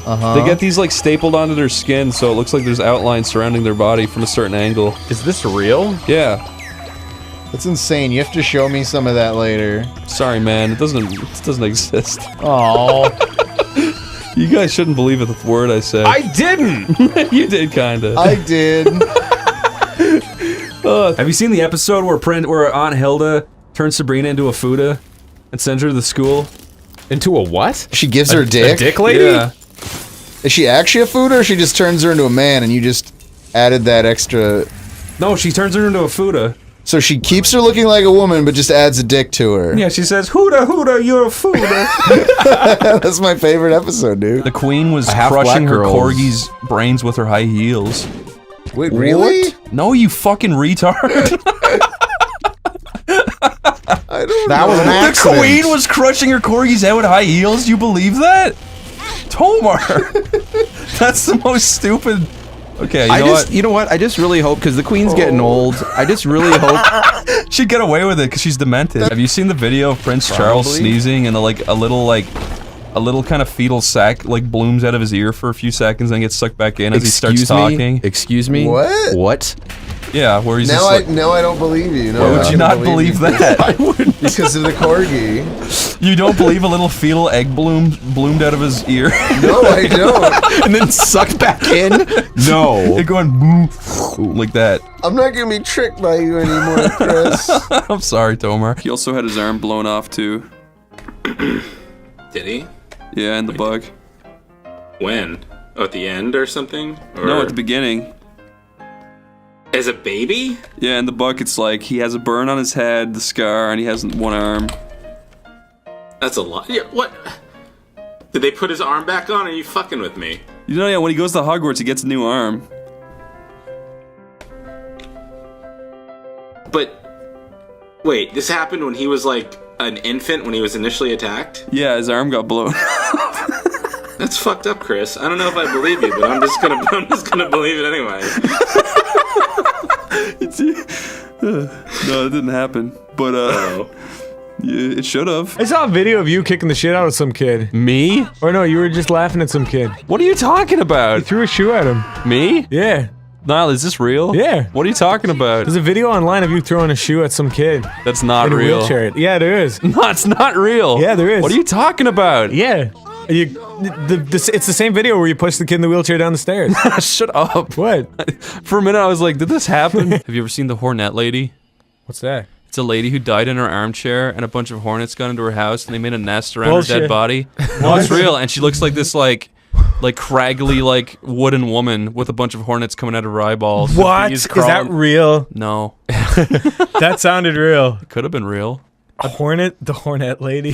They get these like stapled onto their skin so it looks like there's outlines surrounding their body from a certain angle. Is this real? Yeah. That's insane. You have to show me some of that later. Sorry, man. It doesn't exist. Oh, You guys shouldn't believe a word I said. I didn't. You did kinda. I did. Have you seen the episode where Aunt Hilda turns Sabrina into a Fuda and sends her to the school? Into a what? She gives her a dick? A dick lady? Yeah. Is she actually a food, or she just turns her into a man and you just added that extra... No, she turns her into a Fuda. So she keeps her looking like a woman, but just adds a dick to her. Yeah, she says, Huda, Huda, you're a Fuda. That's my favorite episode, dude. The queen was Half crushing black her girls. corgi's brains with her high heels. Wait, really? No, you fucking retard. I don't That know. was an The accident. queen was crushing her corgi's head with high heels? You believe that? Tomar! That's the most stupid... Okay, You know what? I just really hope, because the queen's getting old, I just really hope... She'd get away with it because she's demented. Have you seen the video of Prince Charles sneezing and a little kind of fetal sac like blooms out of his ear for a few seconds and gets sucked back in as he starts talking? Excuse me? What? What? Yeah, where he's Now just like, I don't believe you. No, why I'm would you gonna not believe you. that? I wouldn't. Because of the corgi. You don't believe a little fetal egg bloomed out of his ear? No, I don't. And then sucked back in? No. It going boo like that. I'm not gonna be tricked by you anymore, Chris. I'm sorry, Tomar. He also had his arm blown off too. Did he? Yeah, in the bug. When? Oh, at the end or something? Or No, at the beginning. as a baby? Yeah, in the book it's like he has a burn on his head, the scar, and he has one arm. That's a lot. Yeah, what? Did they put his arm back on? Or are you fucking with me? You know, yeah, when he goes to Hogwarts, he gets a new arm. But wait, this happened when he was like an infant when he was initially attacked? Yeah, his arm got blown. That's fucked up, Chris. I don't know if I believe you, but I'm just gonna believe it anyway. No, it didn't happen. But yeah, it should have. I saw a video of you kicking the shit out of some kid. Me? Or no, you were just laughing at some kid. What are you talking You about? threw a shoe at him. Me? Yeah. Niall, is this real? Yeah. What are you talking about? There's a video online of you throwing a shoe at some kid That's not in a real. wheelchair. Yeah, there is. No, it's not real. Yeah, there is. What are you talking about? Yeah. It's the same video where you push the kid in the wheelchair down the stairs. Shut up. What? For a minute, I was like, did this happen? Have you ever seen the Hornet Lady? What's that? It's a lady who died in her armchair, and a bunch of hornets got into her house, and they made a nest around her Bullshit. dead body. No, it's real, and she looks like this, like craggly, like wooden woman with a bunch of hornets coming out of her eyeballs. What? Bees Is that crawling- real? No, That sounded real. it could have been real. The Hornet Lady.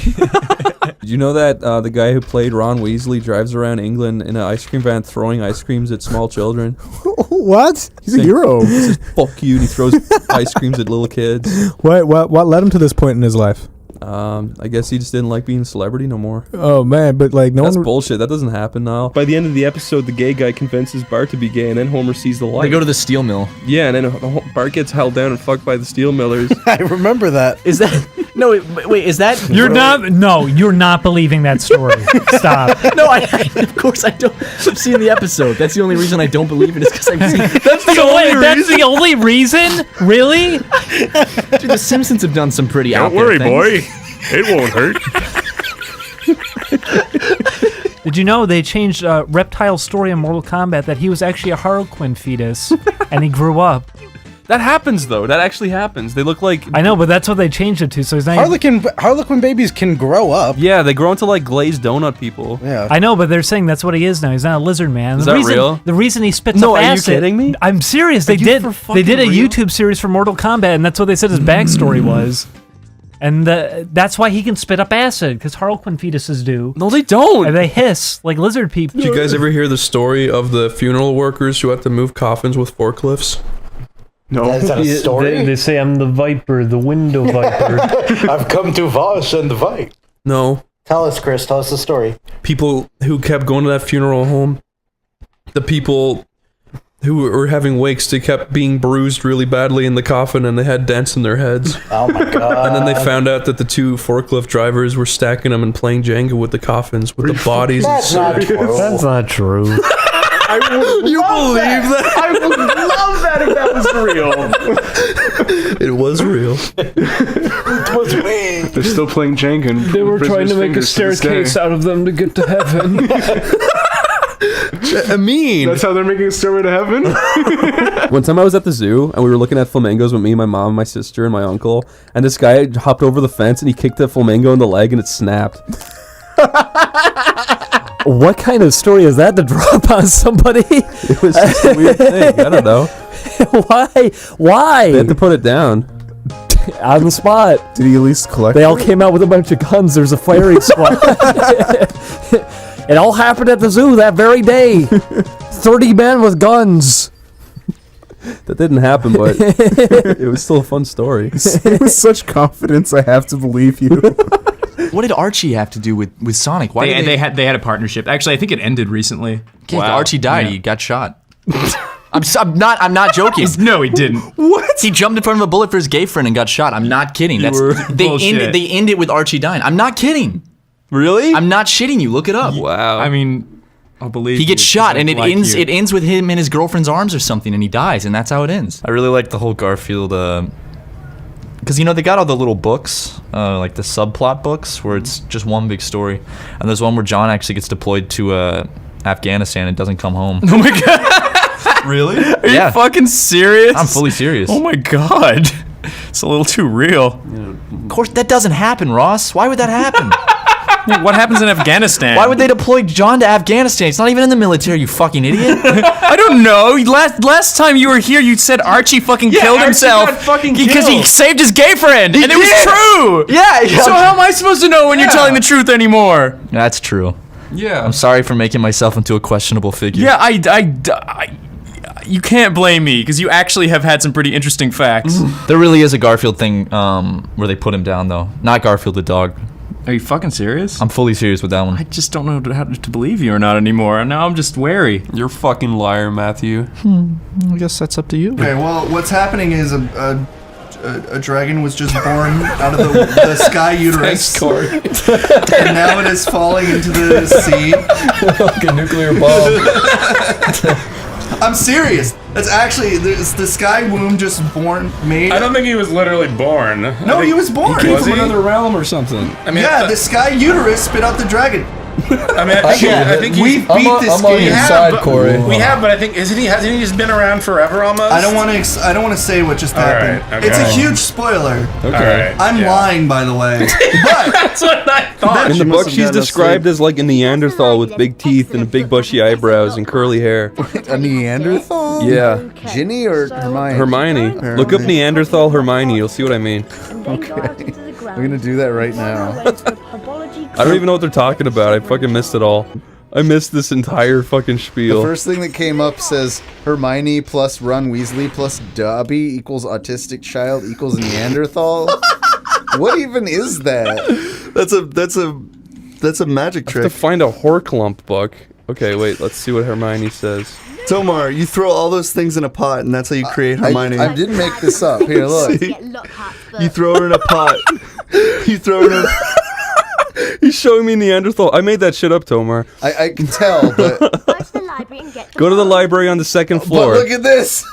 Did you know that the guy who played Ron Weasley drives around England in an ice cream van throwing ice creams at small children? What? He's a hero. He says, fuck you, and he throws ice creams at little kids. What led him to this point in his life? I guess he just didn't like being a celebrity no more. Oh man, but like no That's one. bullshit. That doesn't happen now. By the end of the episode, the gay guy convinces Bart to be gay, and then Homer sees the light. They go to the steel mill. Yeah, and then Bart gets held down and fucked by the steel millers. I remember that. Is that no? Wait, is that You're not believing that story. Stop. No, of course I don't. I've seen the episode. That's the only reason I don't believe it is because I've seen. That's the only reason? Really? Dude, the Simpsons have done some pretty out Don't there worry, things. boy. It won't hurt. Did you know they changed Reptile's story in Mortal Kombat that he was actually a Harlequin fetus and he grew up? That happens though. That actually happens. They look like I know, but that's what they changed it to. So he's not. Harlequin babies can grow up. Yeah, they grow into like glazed donut people. Yeah. I know, but they're saying that's what he is now. He's not a lizard man. Is that real? The reason he spits No, up are you acid. kidding me? I'm serious. They did a YouTube series for Mortal Kombat, and that's what they said his backstory was. And that's why he can spit up acid, because Harlequin fetuses do. No, they don't. And they hiss like lizard people. Did you guys ever hear the story of the funeral workers who had to move coffins with forklifts? No. Is that a story? They say I'm the Viper, the window Viper. I've come to wash and fight. No. Tell us, Chris. Tell us the story. People who kept going to that funeral home, the people who were having wakes, they kept being bruised really badly in the coffin and they had dents in their heads. Oh my god. And then they found out that the two forklift drivers were stacking them and playing Jenga with the coffins with the bodies. That's not true. That's not true. You believe that? I would love that if that was real. It was real. It was me. They're still playing Jenga. And They were trying to make a prisoners' fingers to this staircase out of them to get to heaven. I mean, day. That's how they're making a stairway to heaven? One time I was at the zoo and we were looking at flamingos with me, my mom, my sister, and my uncle. And this guy hopped over the fence and he kicked the flamingo in the leg and it snapped. What kind of story is that to drop on somebody? It was just a weird thing. I don't know. Why? They had to put it down. On the spot. Did he at least collect? They all came out with a bunch of guns. There's a firing squad. It all happened at the zoo that very day. 30 men with guns. That didn't happen, but it was still a fun story. With such confidence, I have to believe you. What did Archie have to do with Sonic? Why did they had a partnership. Actually, I think it ended recently. Yeah, Archie died. Yeah. He got shot. I'm not joking. No, he didn't. What? He jumped in front of a bullet for his gay friend and got shot. I'm not kidding. They end it with Archie dying. I'm not kidding. Really? I'm not shitting you. Look it up. Wow. I mean, I'll believe he gets shot and it ends. You. It ends with him in his girlfriend's arms or something, and he dies, and that's how it ends. I really like the whole Garfield. Because they got all the little books, like the subplot books, where it's just one big story, and there's one where John actually gets deployed to Afghanistan and doesn't come home. Oh my god! Really? Are you fucking serious? I'm fully serious. Oh my god! It's a little too real. Of course, that doesn't happen, Ross. Why would that happen? What happens in Afghanistan? Why would they deploy John to Afghanistan? He's not even in the military, you fucking idiot. I don't know. Last time you were here, you said Archie fucking killed himself because he saved his gay friend, and it was true. Yeah. So how am I supposed to know when you're telling the truth anymore? That's true. Yeah. I'm sorry for making myself into a questionable figure. Yeah, I you can't blame me because you actually have had some pretty interesting facts. There really is a Garfield thing where they put him down, though. Not Garfield the dog. Are you fucking serious? I'm fully serious with that one. I just don't know how to believe you or not anymore. Now I'm just wary. You're a fucking liar, Matthew. I guess that's up to you. Okay, well, what's happening is a dragon was just born out of the sky uterus. Thanks, Corey. And now it is falling into the sea. Like a nuclear bomb. I'm serious. That's actually the sky womb just made. I don't think he was literally born. No, he was born. He came from another realm or something. I mean, yeah, the sky uterus spit out the dragon. I mean, I think we beat this game. We have, but I think hasn't he just been around forever almost? I don't want to say what just happened. Right, okay. It's a huge spoiler. Okay. I'm lying, by the way. But that's what I thought. In the book, she's described as like a Neanderthal with big teeth and big bushy eyebrows and curly hair. A Neanderthal? Yeah. Ginny or Hermione? Hermione. Look up Neanderthal Hermione. You'll see what I mean. Okay. I'm gonna do that right now. I don't even know what they're talking about. I fucking missed it all. I missed this entire fucking spiel. The first thing that came up says Hermione plus Ron Weasley plus Dobby equals autistic child equals Neanderthal. What even is that? That's a magic I trick. have to find a Horklump book. Okay, wait. Let's see what Hermione says. Tomar, you throw all those things in a pot, and that's how you create Hermione. I didn't make this up. Here, look. You throw her in a pot. You throw her in a... He's showing me Neanderthal. I made that shit up, Tomar. I can tell, but... Go to the library on the second floor. But look at this.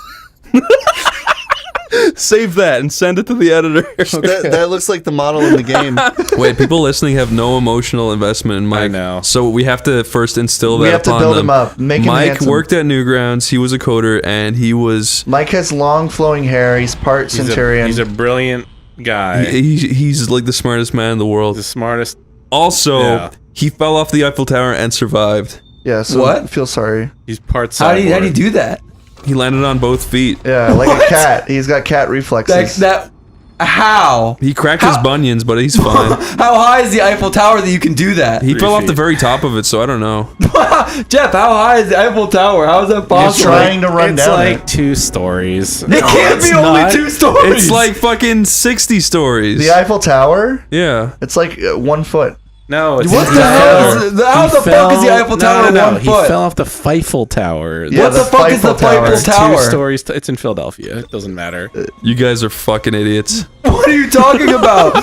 Save that and send it to the editor. That looks like the model in the game. Wait, people listening have no emotional investment in Mike. I know. So we have to first instill that We have to upon build them. him up, make him Mike handsome. worked at Newgrounds. He was a coder, and he was... Mike has long flowing hair. He's part Centurion. He's a brilliant guy. He's like the smartest man in the world. The smartest. Also, he fell off the Eiffel Tower and survived. Yeah, so I feel sorry. He's part How do you do that? He landed on both feet. Yeah, like a cat. He's got cat reflexes. How? He cracked his bunions, but he's fine. How high is the Eiffel Tower that you can do that? He fell off the very top of it, so I don't know. Jeff, how high is the Eiffel Tower? How is that possible? It's like 2 stories. It can't be only 2 stories. It's like fucking 60 stories. The Eiffel Tower? Yeah. It's like 1 foot. No, it's What the hell? How the fuck is the Eiffel Tower 1 He foot? fell off the Feifel Tower. Yeah, what the fuck is the Feifel It's Tower? 2 stories. It's in Philadelphia. It doesn't matter. You guys are fucking idiots. What are you talking about?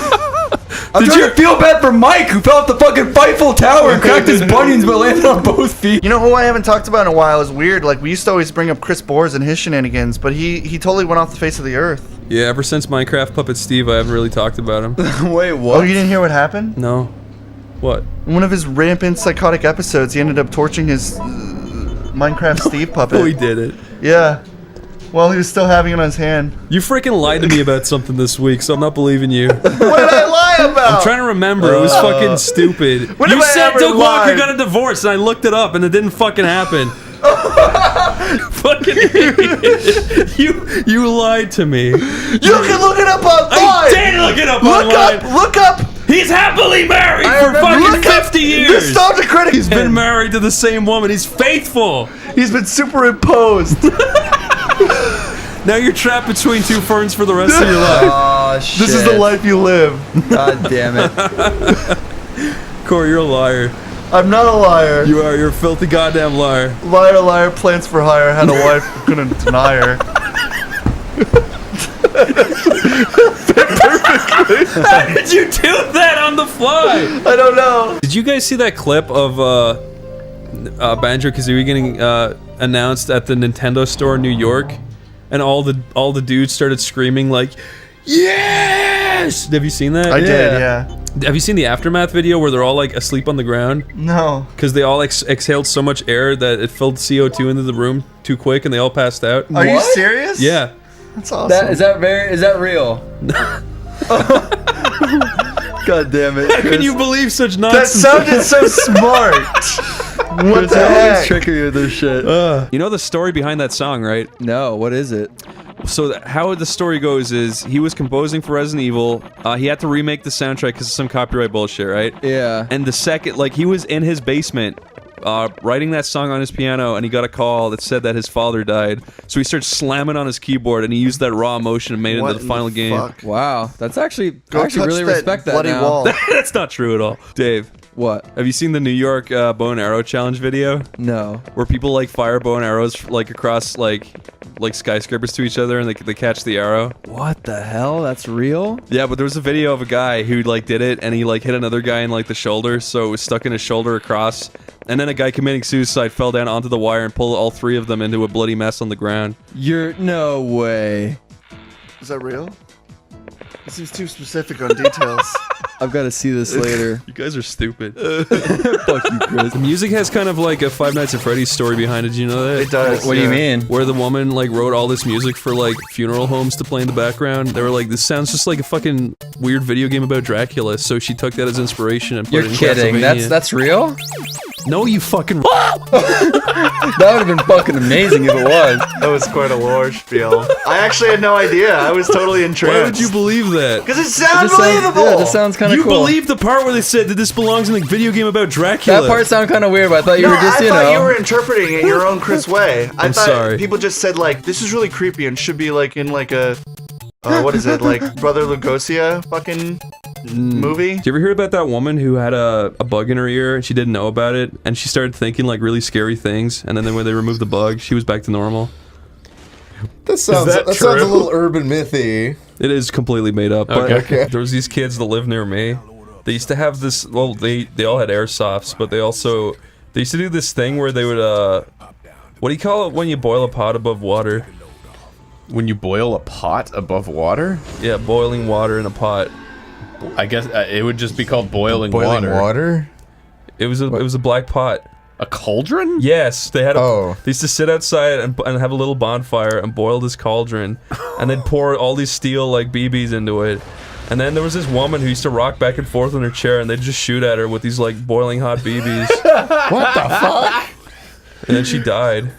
I'm trying to feel bad for Mike, who fell off the fucking Feifel Tower and cracked his bunions but landed on both feet. You know who I haven't talked about in a while is weird. Like, we used to always bring up Chris Boers and his shenanigans, but he totally went off the face of the earth. Yeah, ever since Minecraft Puppet Steve, I haven't really talked about him. Wait, what? Oh, you didn't hear what happened? No. What? In one of his rampant psychotic episodes, he ended up torching his Minecraft Steve puppet. Oh, he did it. Yeah. Well, he was still having it on his hand. You freaking lied to me about something this week, so I'm not believing you. What did I lie about? I'm trying to remember. It was fucking stupid. When You have I said ever Doug Walker lied? got a divorce, and I looked it up, and it didn't fucking happen. Fucking idiot. You lied to me. You can look it up online. I did look it up online. Look up. He's happily married I for remember- fucking look up 50 years. Nostalgia critic. He's been married to the same woman. He's faithful. He's been superimposed. Now you're trapped between 2 ferns for the rest of your life. Oh, shit. This is the life you live. God damn it. Corey, you're a liar. I'm not a liar. You are. You're a filthy goddamn liar. Liar, liar, plans for hire. Had a wife, couldn't deny her. How did you do that on the fly? I don't know. Did you guys see that clip of Banjo-Kazooie getting announced at the Nintendo store in New York, and all the dudes started screaming like, "Yes!" Have you seen that? I did, yeah. Have you seen the aftermath video where they're all like asleep on the ground? No. Because they all exhaled so much air that it filled CO2 into the room too quick, and they all passed out. Are you serious? Yeah. That's awesome. Is that real? God damn it. How can you believe such That nonsense? sounded so smart. What the heck? tricking you with this shit. You know the story behind that song, right? No, what is it? So how the story goes is he was composing for Resident Evil. He had to remake the soundtrack because of some copyright bullshit, right? Yeah. And the second, like, he was in his basement writing that song on his piano, and he got a call that said that his father died. So he started slamming on his keyboard, and he used that raw emotion and made it What into the final in the game. fuck? Wow, that's actually Go I actually touch really that respect that bloody now. wall. That's not true at all. Dave, What? have you seen the New York bow and arrow challenge video? No. Where people like fire bow and arrows like across like skyscrapers to each other, and they catch the arrow. What the hell? That's real? Yeah, but there was a video of a guy who like did it, and he like hit another guy in like the shoulder, so it was stuck in his shoulder across. And then a guy committing suicide fell down onto the wire and pulled all 3 of them into a bloody mess on the ground. You're no way. Is that real? It seems too specific on details. I've got to see this later. You guys are stupid. Fuck you, Chris. The music has kind of like a Five Nights at Freddy's story behind it. Do you know that? It does. What do you mean? Where the woman like wrote all this music for like funeral homes to play in the background. They were like, this sounds just like a fucking weird video game about Dracula. So she took that as inspiration and put You're it in kidding. Castlevania. That's real? No, you fucking. That would have been fucking amazing if it was. That was quite a lore spiel. I actually had no idea. I was totally entranced. Why would you believe that? Because it sounds believable. Yeah, this sounds kind of You cool. believe the part where they said that this belongs in the video game about Dracula? That part sounded kind of weird, but I thought you were just, I you thought know. you were interpreting it your own Chris way. I I'm thought sorry. people just said like, this is really creepy and should be like in like a what is it, like Brother Lugosia fucking movie? Did you ever hear about that woman who had a bug in her ear and she didn't know about it and she started thinking like really scary things and then when they removed the bug, she was back to normal? That sounds a little urban mythy. It is completely made up. But Okay. there was these kids that lived near me. They used to have this. Well, they all had airsofts, but they used to do this thing where they would what do you call it when you boil a pot above water? When you boil a pot above water? Yeah, boiling water in a pot. I guess it would just be called boiling water. It was a black pot. A cauldron? Yes, they had. They used to sit outside and have a little bonfire and boil this cauldron, and they'd pour all these steel like BBs into it. And then there was this woman who used to rock back and forth in her chair, and they'd just shoot at her with these like boiling hot BBs. What the fuck? And then she died.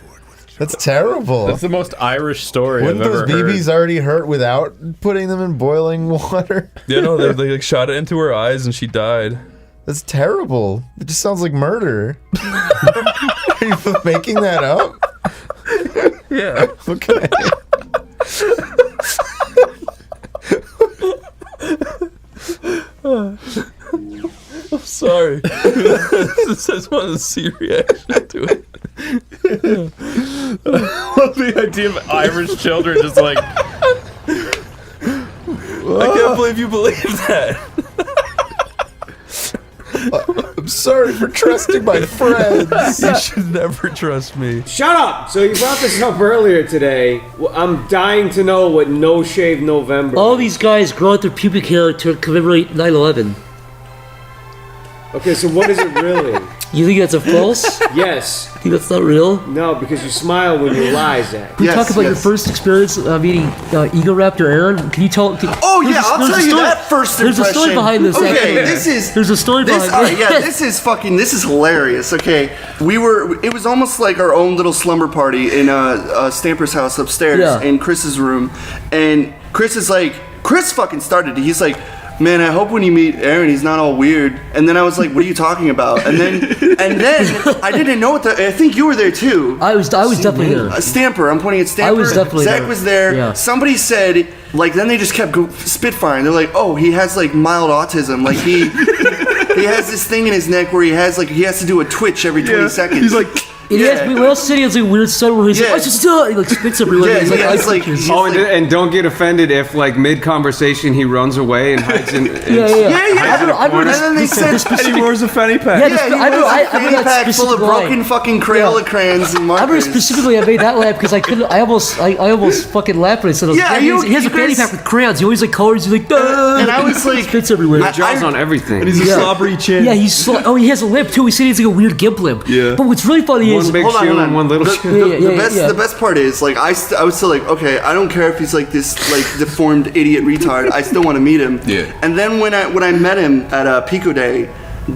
That's terrible. That's the most Irish story Wouldn't I've ever those heard. BBs already hurt without putting them in boiling water? Yeah, no, they like shot it into her eyes and she died. That's terrible. It just sounds like murder. Are you making that up? Yeah. Okay. I'm sorry. I just wanted to see your reaction to it. The idea of Irish children just like... I can't believe you believe that. I'm sorry for trusting my friends. You should never trust me. Shut up! So you brought this up earlier today. Well, I'm dying to know what No Shave November. All these guys grow out their pubic hair to commemorate 9/11. Okay, so what is it really? You think that's a false? Yes. You think that's not real? No, because you smile when you lie, Zach. Can we talk about your first experience meeting Ego Raptor Aaron? Can you tell? Oh yeah, I'll tell you that first impression. There's a story behind this. Okay, actually. There's a story behind this. this. This is hilarious. Okay, it was almost like our own little slumber party in Stamper's house upstairs in Chris's room, and Chris fucking started it. He's like, man, I hope when you meet Aaron, he's not all weird. And then I was like, what are you talking about? And then I didn't know what I think you were there too. I was definitely there. Stamper, I'm pointing at Stamper. I was definitely Zach there. was there. Yeah. Somebody said, then they just kept spitfiring. They're like, oh, he has like mild autism. Like he has this thing in his neck where he has to do a twitch every 20 seconds. He's like... we're all sitting in this weird sun where he's like, just do it. He like spits everywhere. And don't get offended if like mid conversation he runs away and hides in. And then they said, and he wears a fanny pack. he wears a fanny pack full of broken fucking Crayola crayons and I remember markers. specifically I made that laugh because I couldn't. I almost fucking laughed when I said, he has a fanny pack with crayons. He always like colors. He's like, and I was like, spits everywhere. Jaws on everything. And he's a slobbery chin. Yeah, he has a lip too. He said he's like a weird gimp lip. Yeah. But what's really funny is One big hold on, shoe hold on. and one little shoe. The best part is like I was still like, okay, I don't care if he's like this like deformed idiot retard. I still want to meet him. Yeah. And then when I met him at Pico Day,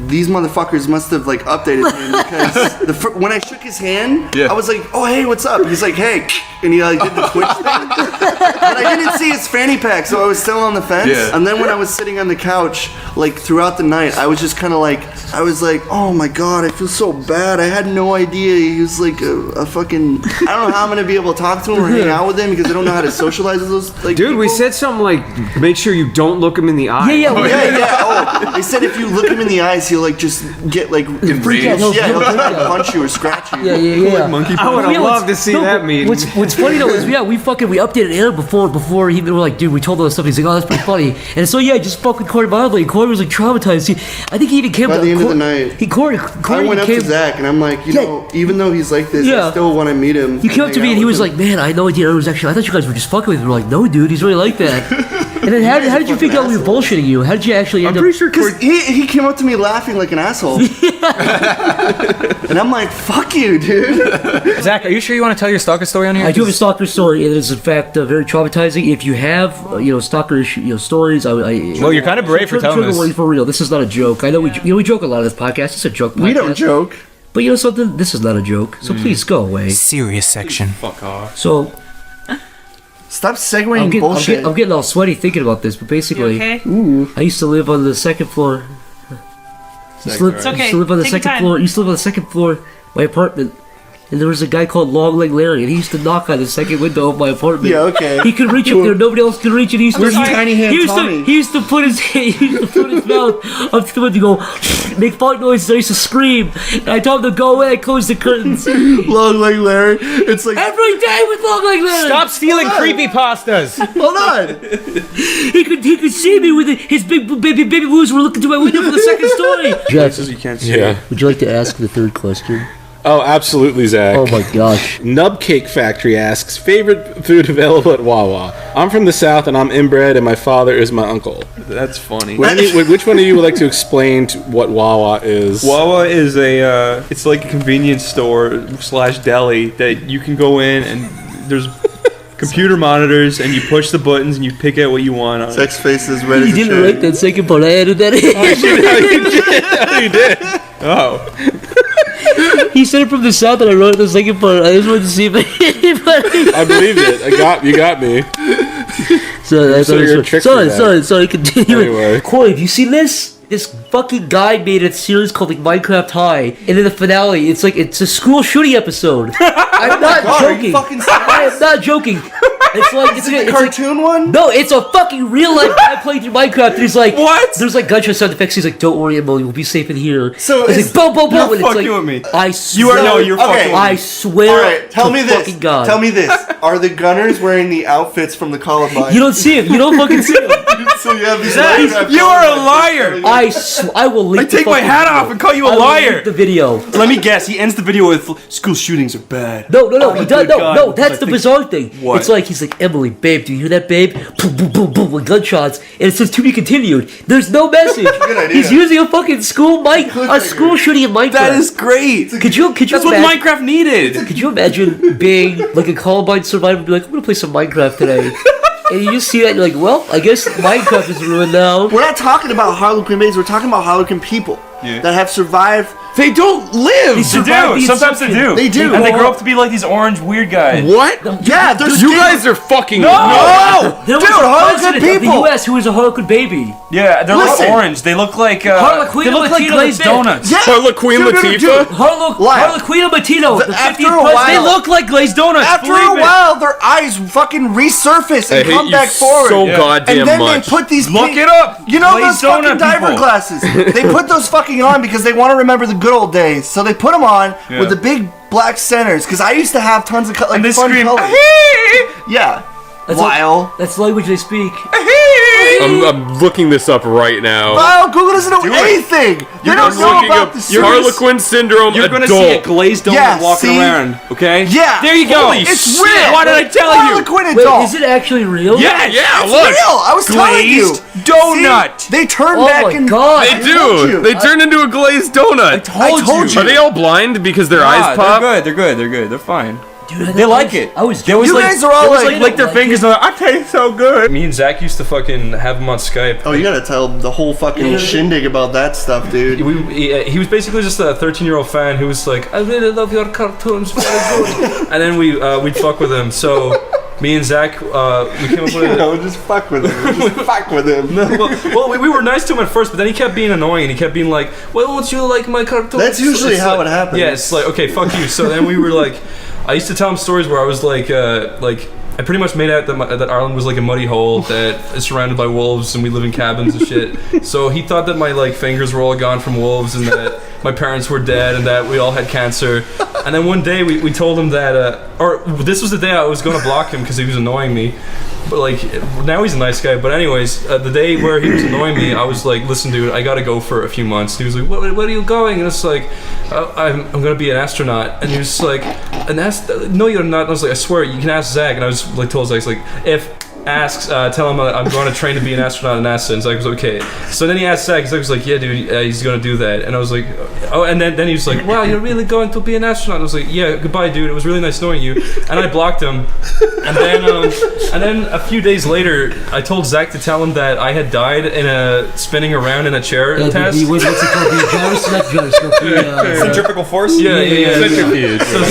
these motherfuckers must have like updated him because when I shook his hand, I was like, oh hey, what's up? He's like, hey, and he like did the twitch thing, but I didn't see his fanny pack, so I was still on the fence. Yeah. And then when I was sitting on the couch, like throughout the night, I was just kind of like, I was like, oh my god, I feel so bad. I had no idea he was like a fucking. I don't know how I'm gonna be able to talk to him or hang out with him because I don't know how to socialize with those like. Dude, we people. said something like, make sure you don't look him in the eye. Oh, they said if you look him in the eyes, he'll like just get like freak out. Yeah, he'll try to punch you or scratch you. Yeah. I would have loved to see that meeting. What's funny though is we updated Aaron before he we were like, dude, we told him stuff. He's like, oh, that's pretty funny. And so just fucking Corey mildly. Corey was like traumatized. I think he even came by the end of the night. Corey I went up to Zach and I'm like, you know, even though he's like this, I still want to meet him. He came up to me and he was like, man, I know Aaron was actually. I thought you guys were just fucking with him. We're like, no, dude, he's really like that. And then how did you figure out we were bullshitting you? How did you actually end up? I'm pretty sure because he came up to me laughing like an asshole. And I'm like, fuck you, dude. Zach, are you sure you want to tell your stalker story on here? I do have a stalker story, and it is in fact very traumatizing. If you have, stalker stories, well, you're kind of brave for telling this. For real, this is not a joke. I know we joke a lot on this podcast. It's a joke podcast. We don't joke. But you know something? This is not a joke. So please go away. Serious section. Fuck off. So. Stop segueing bullshit. I'm getting all sweaty thinking about this, but basically, I used to live on the second floor. Used to live on the second floor. Used to live on the second floor of my apartment, and there was a guy called Long Leg Larry, and he used to knock on the second window of my apartment. Yeah, okay. He could reach up there, nobody else could reach it. He used to, Where's Tiny Hand Tommy? He used to put his mouth up to the window, go make fart noises. I used to scream, and I told him to go away. I closed the curtains. Long Leg Larry. It's like every day with Long Leg Larry. Stop stealing creepypastas. Hold on. He could see me with his big baby blues were looking through my window for the second story. Jeff, You can't see. Yeah. would you like to ask the third question? Oh, absolutely, Zach. Oh my gosh. Nub Cake Factory asks, favorite food available at Wawa? I'm from the South and I'm inbred and my father is my uncle. That's funny. Which one of you would like to explain what Wawa is? Wawa is it's like a convenience store / deli that you can go in and there's computer monitors and you push the buttons and you pick out what you want on Sex faces ready You to didn't share. write that second part. I added that in. You did. Oh. He said it from the South and I wrote the second part. I just wanted to see if anybody... I believed it. You got me. Sorry, continue. Anyway. Corey, have you seen this? This fucking guy made a series called like Minecraft High, and in the finale, it's a school shooting episode. I'm not joking. I am not joking. It's like it's a cartoon one. No, it's a fucking real life guy playing through Minecraft. And he's like, what? There's like gunshot sound effects. He's like, don't worry, Emily, we'll be safe in here. So it's like, boom, boom, boom. You're And it's fucking like, with me. I swear. You're fucking with me. I swear. All right, tell to me this. fucking God. Tell me this. Are the gunners wearing the outfits from the Columbine? You don't see him. You don't fucking see him. So you have these. You are a liar. I will link. I take my hat off and call you a liar. The video. Let me guess. He ends the video with "School shootings are bad." No. He does. No. That's the bizarre thing. What? It's like he's like, Emily, babe, do you hear that, babe? Boom, boom, boom, boom, with gunshots, and it says to be continued. There's no message. Good idea. He's using a fucking school school shooting in Minecraft. That is great. Could you? That's what Minecraft needed. Could you imagine being like a Columbine survivor and be like, I'm gonna play some Minecraft today? And you just see that, and you're like, well, I guess Minecraft is ruined now. We're not talking about Harlequin babes. We're talking about Harlequin people that have survived. They don't live. They do. Sometimes they do. They do. And they grow up to be like these orange weird guys. What? Yeah, there's You guys are fucking no. There was Dude, a Harlequin president of people. the U.S. who was a Harlequin baby. Yeah, they're Listen. like orange. They look like Harlequin they look like Latino glazed the fifth. donuts. Yeah. Harlequin Latifah? Harlequin Matino, the 50th After a president. while- They look like glazed donuts. After believe a it. while, their eyes fucking resurface I and hate come you back forward. so goddamn and then much. they put these. Look pink- it up. You know Glazed those fucking donut diver people. glasses? They put those fucking on because they want to remember the good old days. So they put them on Yeah. with the big black centers. Because I used to have tons of And they fun scream, colors. Yeah. While That's the language they speak. I'm looking this up right now. Wow, Google doesn't know anything. They don't know looking about up the series. Harlequin syndrome You're gonna adult. see a glazed donut Yeah, walking see? around. Okay. Yeah. There you go. Holy It's shit. real. Why did I tell you? Harlequin Wait, adult. is it actually real? Yeah. It's look. real. I was telling you. Glazed donut. See? They turn Oh back my and God. They I told do. you. They turn into a glazed donut. I told you. Are they all blind because their eyes pop? They're good. They're good. They're fine. Dude, They like it. I was They always You like, guys are all they always like- lick their like fingers and they're like, I taste so good. Me and Zach used to fucking have him on Skype. Oh, you gotta tell the whole fucking shindig about that stuff, dude. He was basically just a 13-year-old fan who was like, I really love your cartoons, very good. And then we'd fuck with him. So me and Zach, we came up with Just fuck with him. Just fuck with him. well, we were nice to him at first, but then he kept being annoying, and he kept being like, "Why don't you like my cartoons?" That's usually It's how like- it happens. Yeah, it's like, okay, fuck you. So then we were like, I used to tell him stories where I was like I pretty much made out that Ireland was like a muddy hole that is surrounded by wolves, and we live in cabins and shit. So he thought that my like fingers were all gone from wolves, and that my parents were dead, and that we all had cancer. And then one day we told him that, or this was the day I was going to block him because he was annoying me. But like now he's a nice guy. But anyways, the day where he was annoying me, I was like, "Listen, dude, I gotta go for a few months." And he was like, "Where are you going?" And it's like, "I'm gonna be an astronaut." And he was like, "No, you're not." And I was like, "I swear, you can ask Zach." And I was like, told Zach, like, if asks, tell him I'm going to train to be an astronaut in NASA. And Zach was okay. So then he asked Zach. Zach was like, "Yeah, dude, he's gonna do that." And I was like, "Oh." And then he was like, "Wow, you're really going to be an astronaut?" And I was like, "Yeah, goodbye, dude. It was really nice knowing you." And I blocked him. And then a few days later, I told Zach to tell him that I had died in a spinning around in a chair test. What's it called? The gyroscope. Centrifugal force? Yeah. Centrifuge. So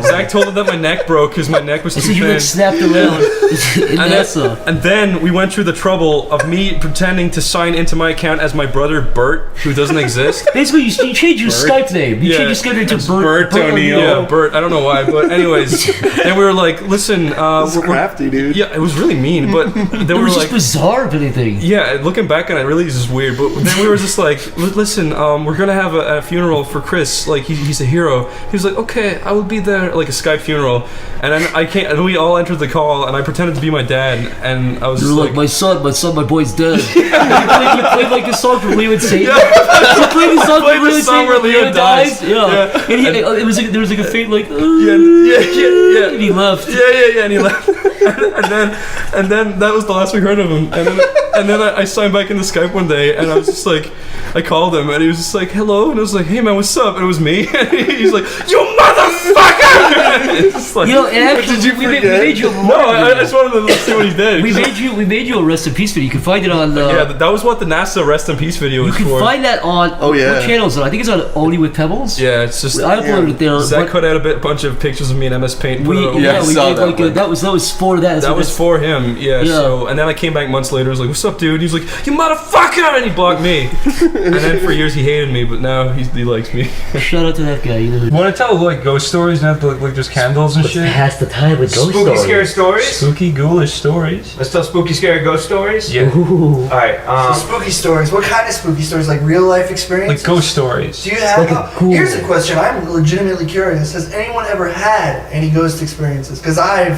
Zach told him that my neck broke because my neck was too So you thin. like snapped around in And NASA. and then we went through the trouble of me pretending to sign into my account as my brother Bert, who doesn't exist. Basically, you changed your Skype name. You changed your Skype name to Bert O'Neill. Yeah, Bert. I don't know why, but anyways, then we were like, listen, we're crafty, dude. Yeah, it was really mean, but then It we were was like, just bizarre, if anything. yeah, looking back on it, really is just weird. But then we were just like, listen, we're gonna have a funeral for Chris. Like he's a hero. He was like, okay, I will be there, like a Skype funeral. And then and we all entered the call, and I pretended to be my dad, and I was You just were like, my son, my boy's dead. You played like the song from Leo and Satan. You played the song from Leo and Satan where Leo dies. Yeah. And it was like, there was like a faint like, yeah. And he left. Yeah, and he left. and then that was the last we heard of him. And then I signed back into Skype one day, and I was just like, I called him, and he was just like, hello, and I was like, hey man, what's up? And it was me. And he's like, you motherfucker! It's just like, You know, and actually, we made you a no, I just wanted to see what he did. We made you a rest in peace video. You can find it on. Yeah, that was what the NASA rest in peace video was for. You can find that on. Oh, yeah. What channel is it? I think it's on Only with Pebbles. Yeah, it's just I uploaded it there. Zach but cut out a bunch of pictures of me in MS Paint. we put it did over. like that was for that. That was for him, yeah. So, and then I came back months later. I was like, "What's up, dude?" And he's like, "You motherfucker!" And he blocked me. And then for years he hated me, but now he likes me. Shout out to that guy. You know, Want to tell like ghost stories, not like just candles and shit? Pass the time with ghost Spooky, stories. scary stories. Spooky, ghoulish stories. Let's tell spooky, scary ghost stories. Yeah. Ooh. All right. So spooky stories. What kind of spooky stories? Like real life experiences? Like ghost stories. Do you have? Here's a question. I'm legitimately curious. Has anyone ever had any ghost experiences? Because I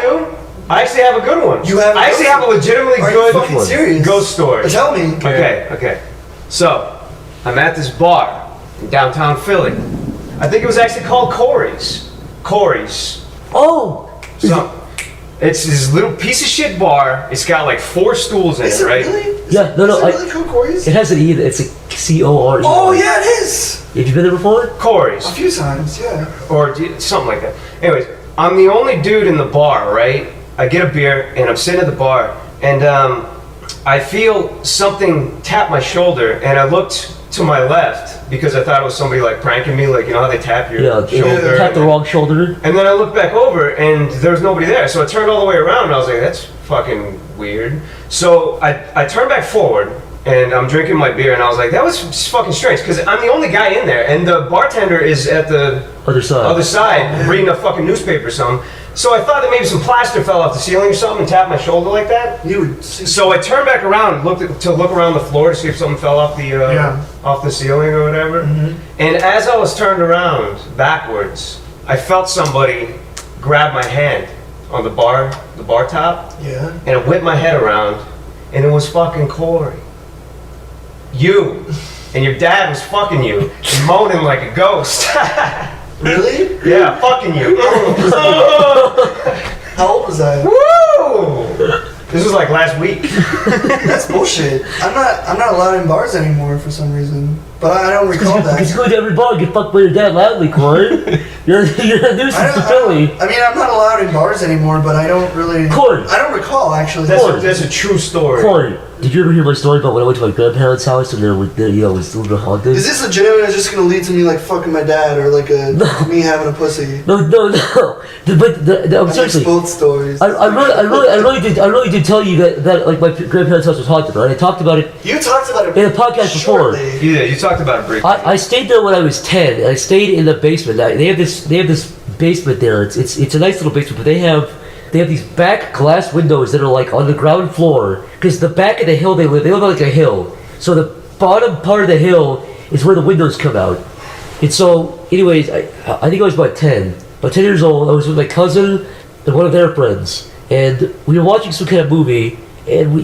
do. I actually have a good one. You have? I actually have a legitimately Are good you fucking serious? ghost story. Tell me. Okay. So, I'm at this bar in downtown Philly. I think it was actually called Corey's. Oh. So, it's this little piece of shit bar. It's got like 4 stools in Is it, it right? really? Yeah, no. Is it really called Corey's? It has an E. It's a CORE. Oh yeah, it is. Have you been there before? Corey's. A few times, yeah. Or something like that. Anyways, I'm the only dude in the bar, right? I get a beer and I'm sitting at the bar, and I feel something tap my shoulder, and I looked to my left because I thought it was somebody like pranking me, like you know how they tap your shoulder. Tap the wrong shoulder. And then I looked back over and there was nobody there, so I turned all the way around and I was like, that's fucking weird. So I turned back forward and I'm drinking my beer and I was like, that was just fucking strange because I'm the only guy in there and the bartender is at the other side reading a fucking newspaper or something. So I thought that maybe some plaster fell off the ceiling or something and tapped my shoulder like that. So I turned back around and look around the floor to see if something fell off the ceiling or whatever. Mm-hmm. And as I was turned around backwards, I felt somebody grab my hand on the bar top. Yeah. And it whipped my head around, and it was fucking Corey. You and your dad was fucking you, and moaning like a ghost. Really? Yeah, fucking you. How old was I? Woo! This was like last week. That's bullshit. I'm not allowed in bars anymore for some reason. But I don't recall that. Because you go to every bar and get fucked by your dad loudly, Corey. You're a nuisance to Philly. I mean, I'm not allowed in bars anymore, but I don't really. Corey. I don't recall actually. That's a true story. Corey, did you ever hear my story about when I went to my grandparents' house and it was a little bit haunted? Is this legitimately just gonna lead to me like fucking my dad or like me having a pussy? No. But seriously, both stories. I really did tell you that like my grandparents' house was haunted, right? I talked about it. You talked about it in a podcast before. Yeah, you talked about it briefly. I stayed there when I was 10. I stayed in the basement. They have this basement there. It's a nice little basement, but they have these back glass windows that are like on the ground floor because the back of the hill they live on like a hill. So the bottom part of the hill is where the windows come out. And so, anyways, I think I was about 10 years old. I was with my cousin and one of their friends, and we were watching some kind of movie, and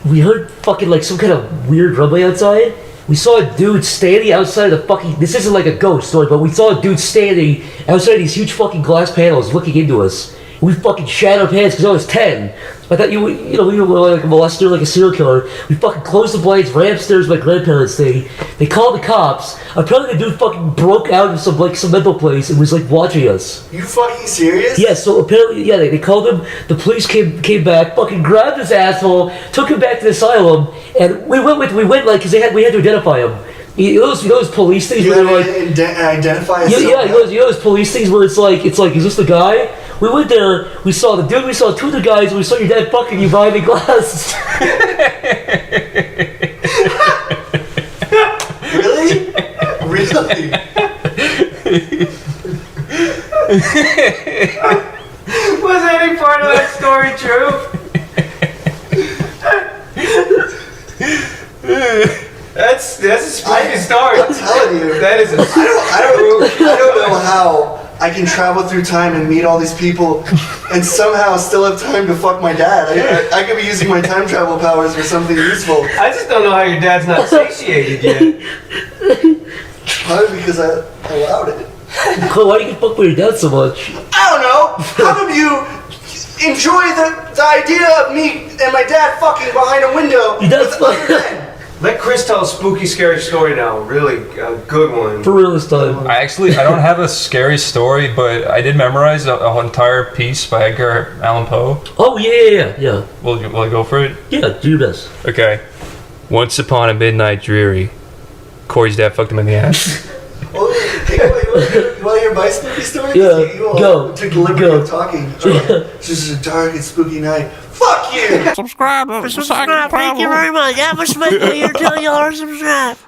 we heard fucking like some kind of weird rumbling outside. We saw a dude standing outside of the fucking. This isn't like a ghost story, but we saw a dude standing outside these huge fucking glass panels looking into us. We fucking shat our pants because I was 10. I thought we were like a molester, like a serial killer. We fucking closed the blinds, ran upstairs to my grandparents' thing. They called the cops. Apparently the dude fucking broke out of some mental place and was like watching us. You fucking serious? Yeah, so apparently, yeah, they called him. The police came back, fucking grabbed his asshole, took him back to the asylum, and we went like because we had to identify him. You know those police things You where gotta they're like identify yeah, yourself. you know those police things where it's like, is this the guy? We went there, we saw the dude, we saw two other guys, and we saw your dad fucking you behind the glass. Really? Really? Was any part of that story true? That's a spooky story. I'm telling you. That is a I don't know how I can travel through time and meet all these people and somehow still have time to fuck my dad. I could be using my time travel powers for something useful. I just don't know how your dad's not satiated yet. Probably because I allowed it. Cole, why do you fuck with your dad so much? I don't know. How come you enjoy the idea of me and my dad fucking behind a window with other men? Let Chris tell a spooky, scary story now. Really, a good one. For real this time. I don't have a scary story, but I did memorize a whole entire piece by Edgar Allan Poe. Oh, yeah. Will I go for it? Yeah, do your best. Okay. Once upon a midnight dreary, Corey's dad fucked him in the ass. You want to hear my spooky story? Yeah, You all go. took the liberty of talking. It's just a dark and spooky night. Fuck you! Subscribe. Thank you very much. That was my way to tell you all to subscribe.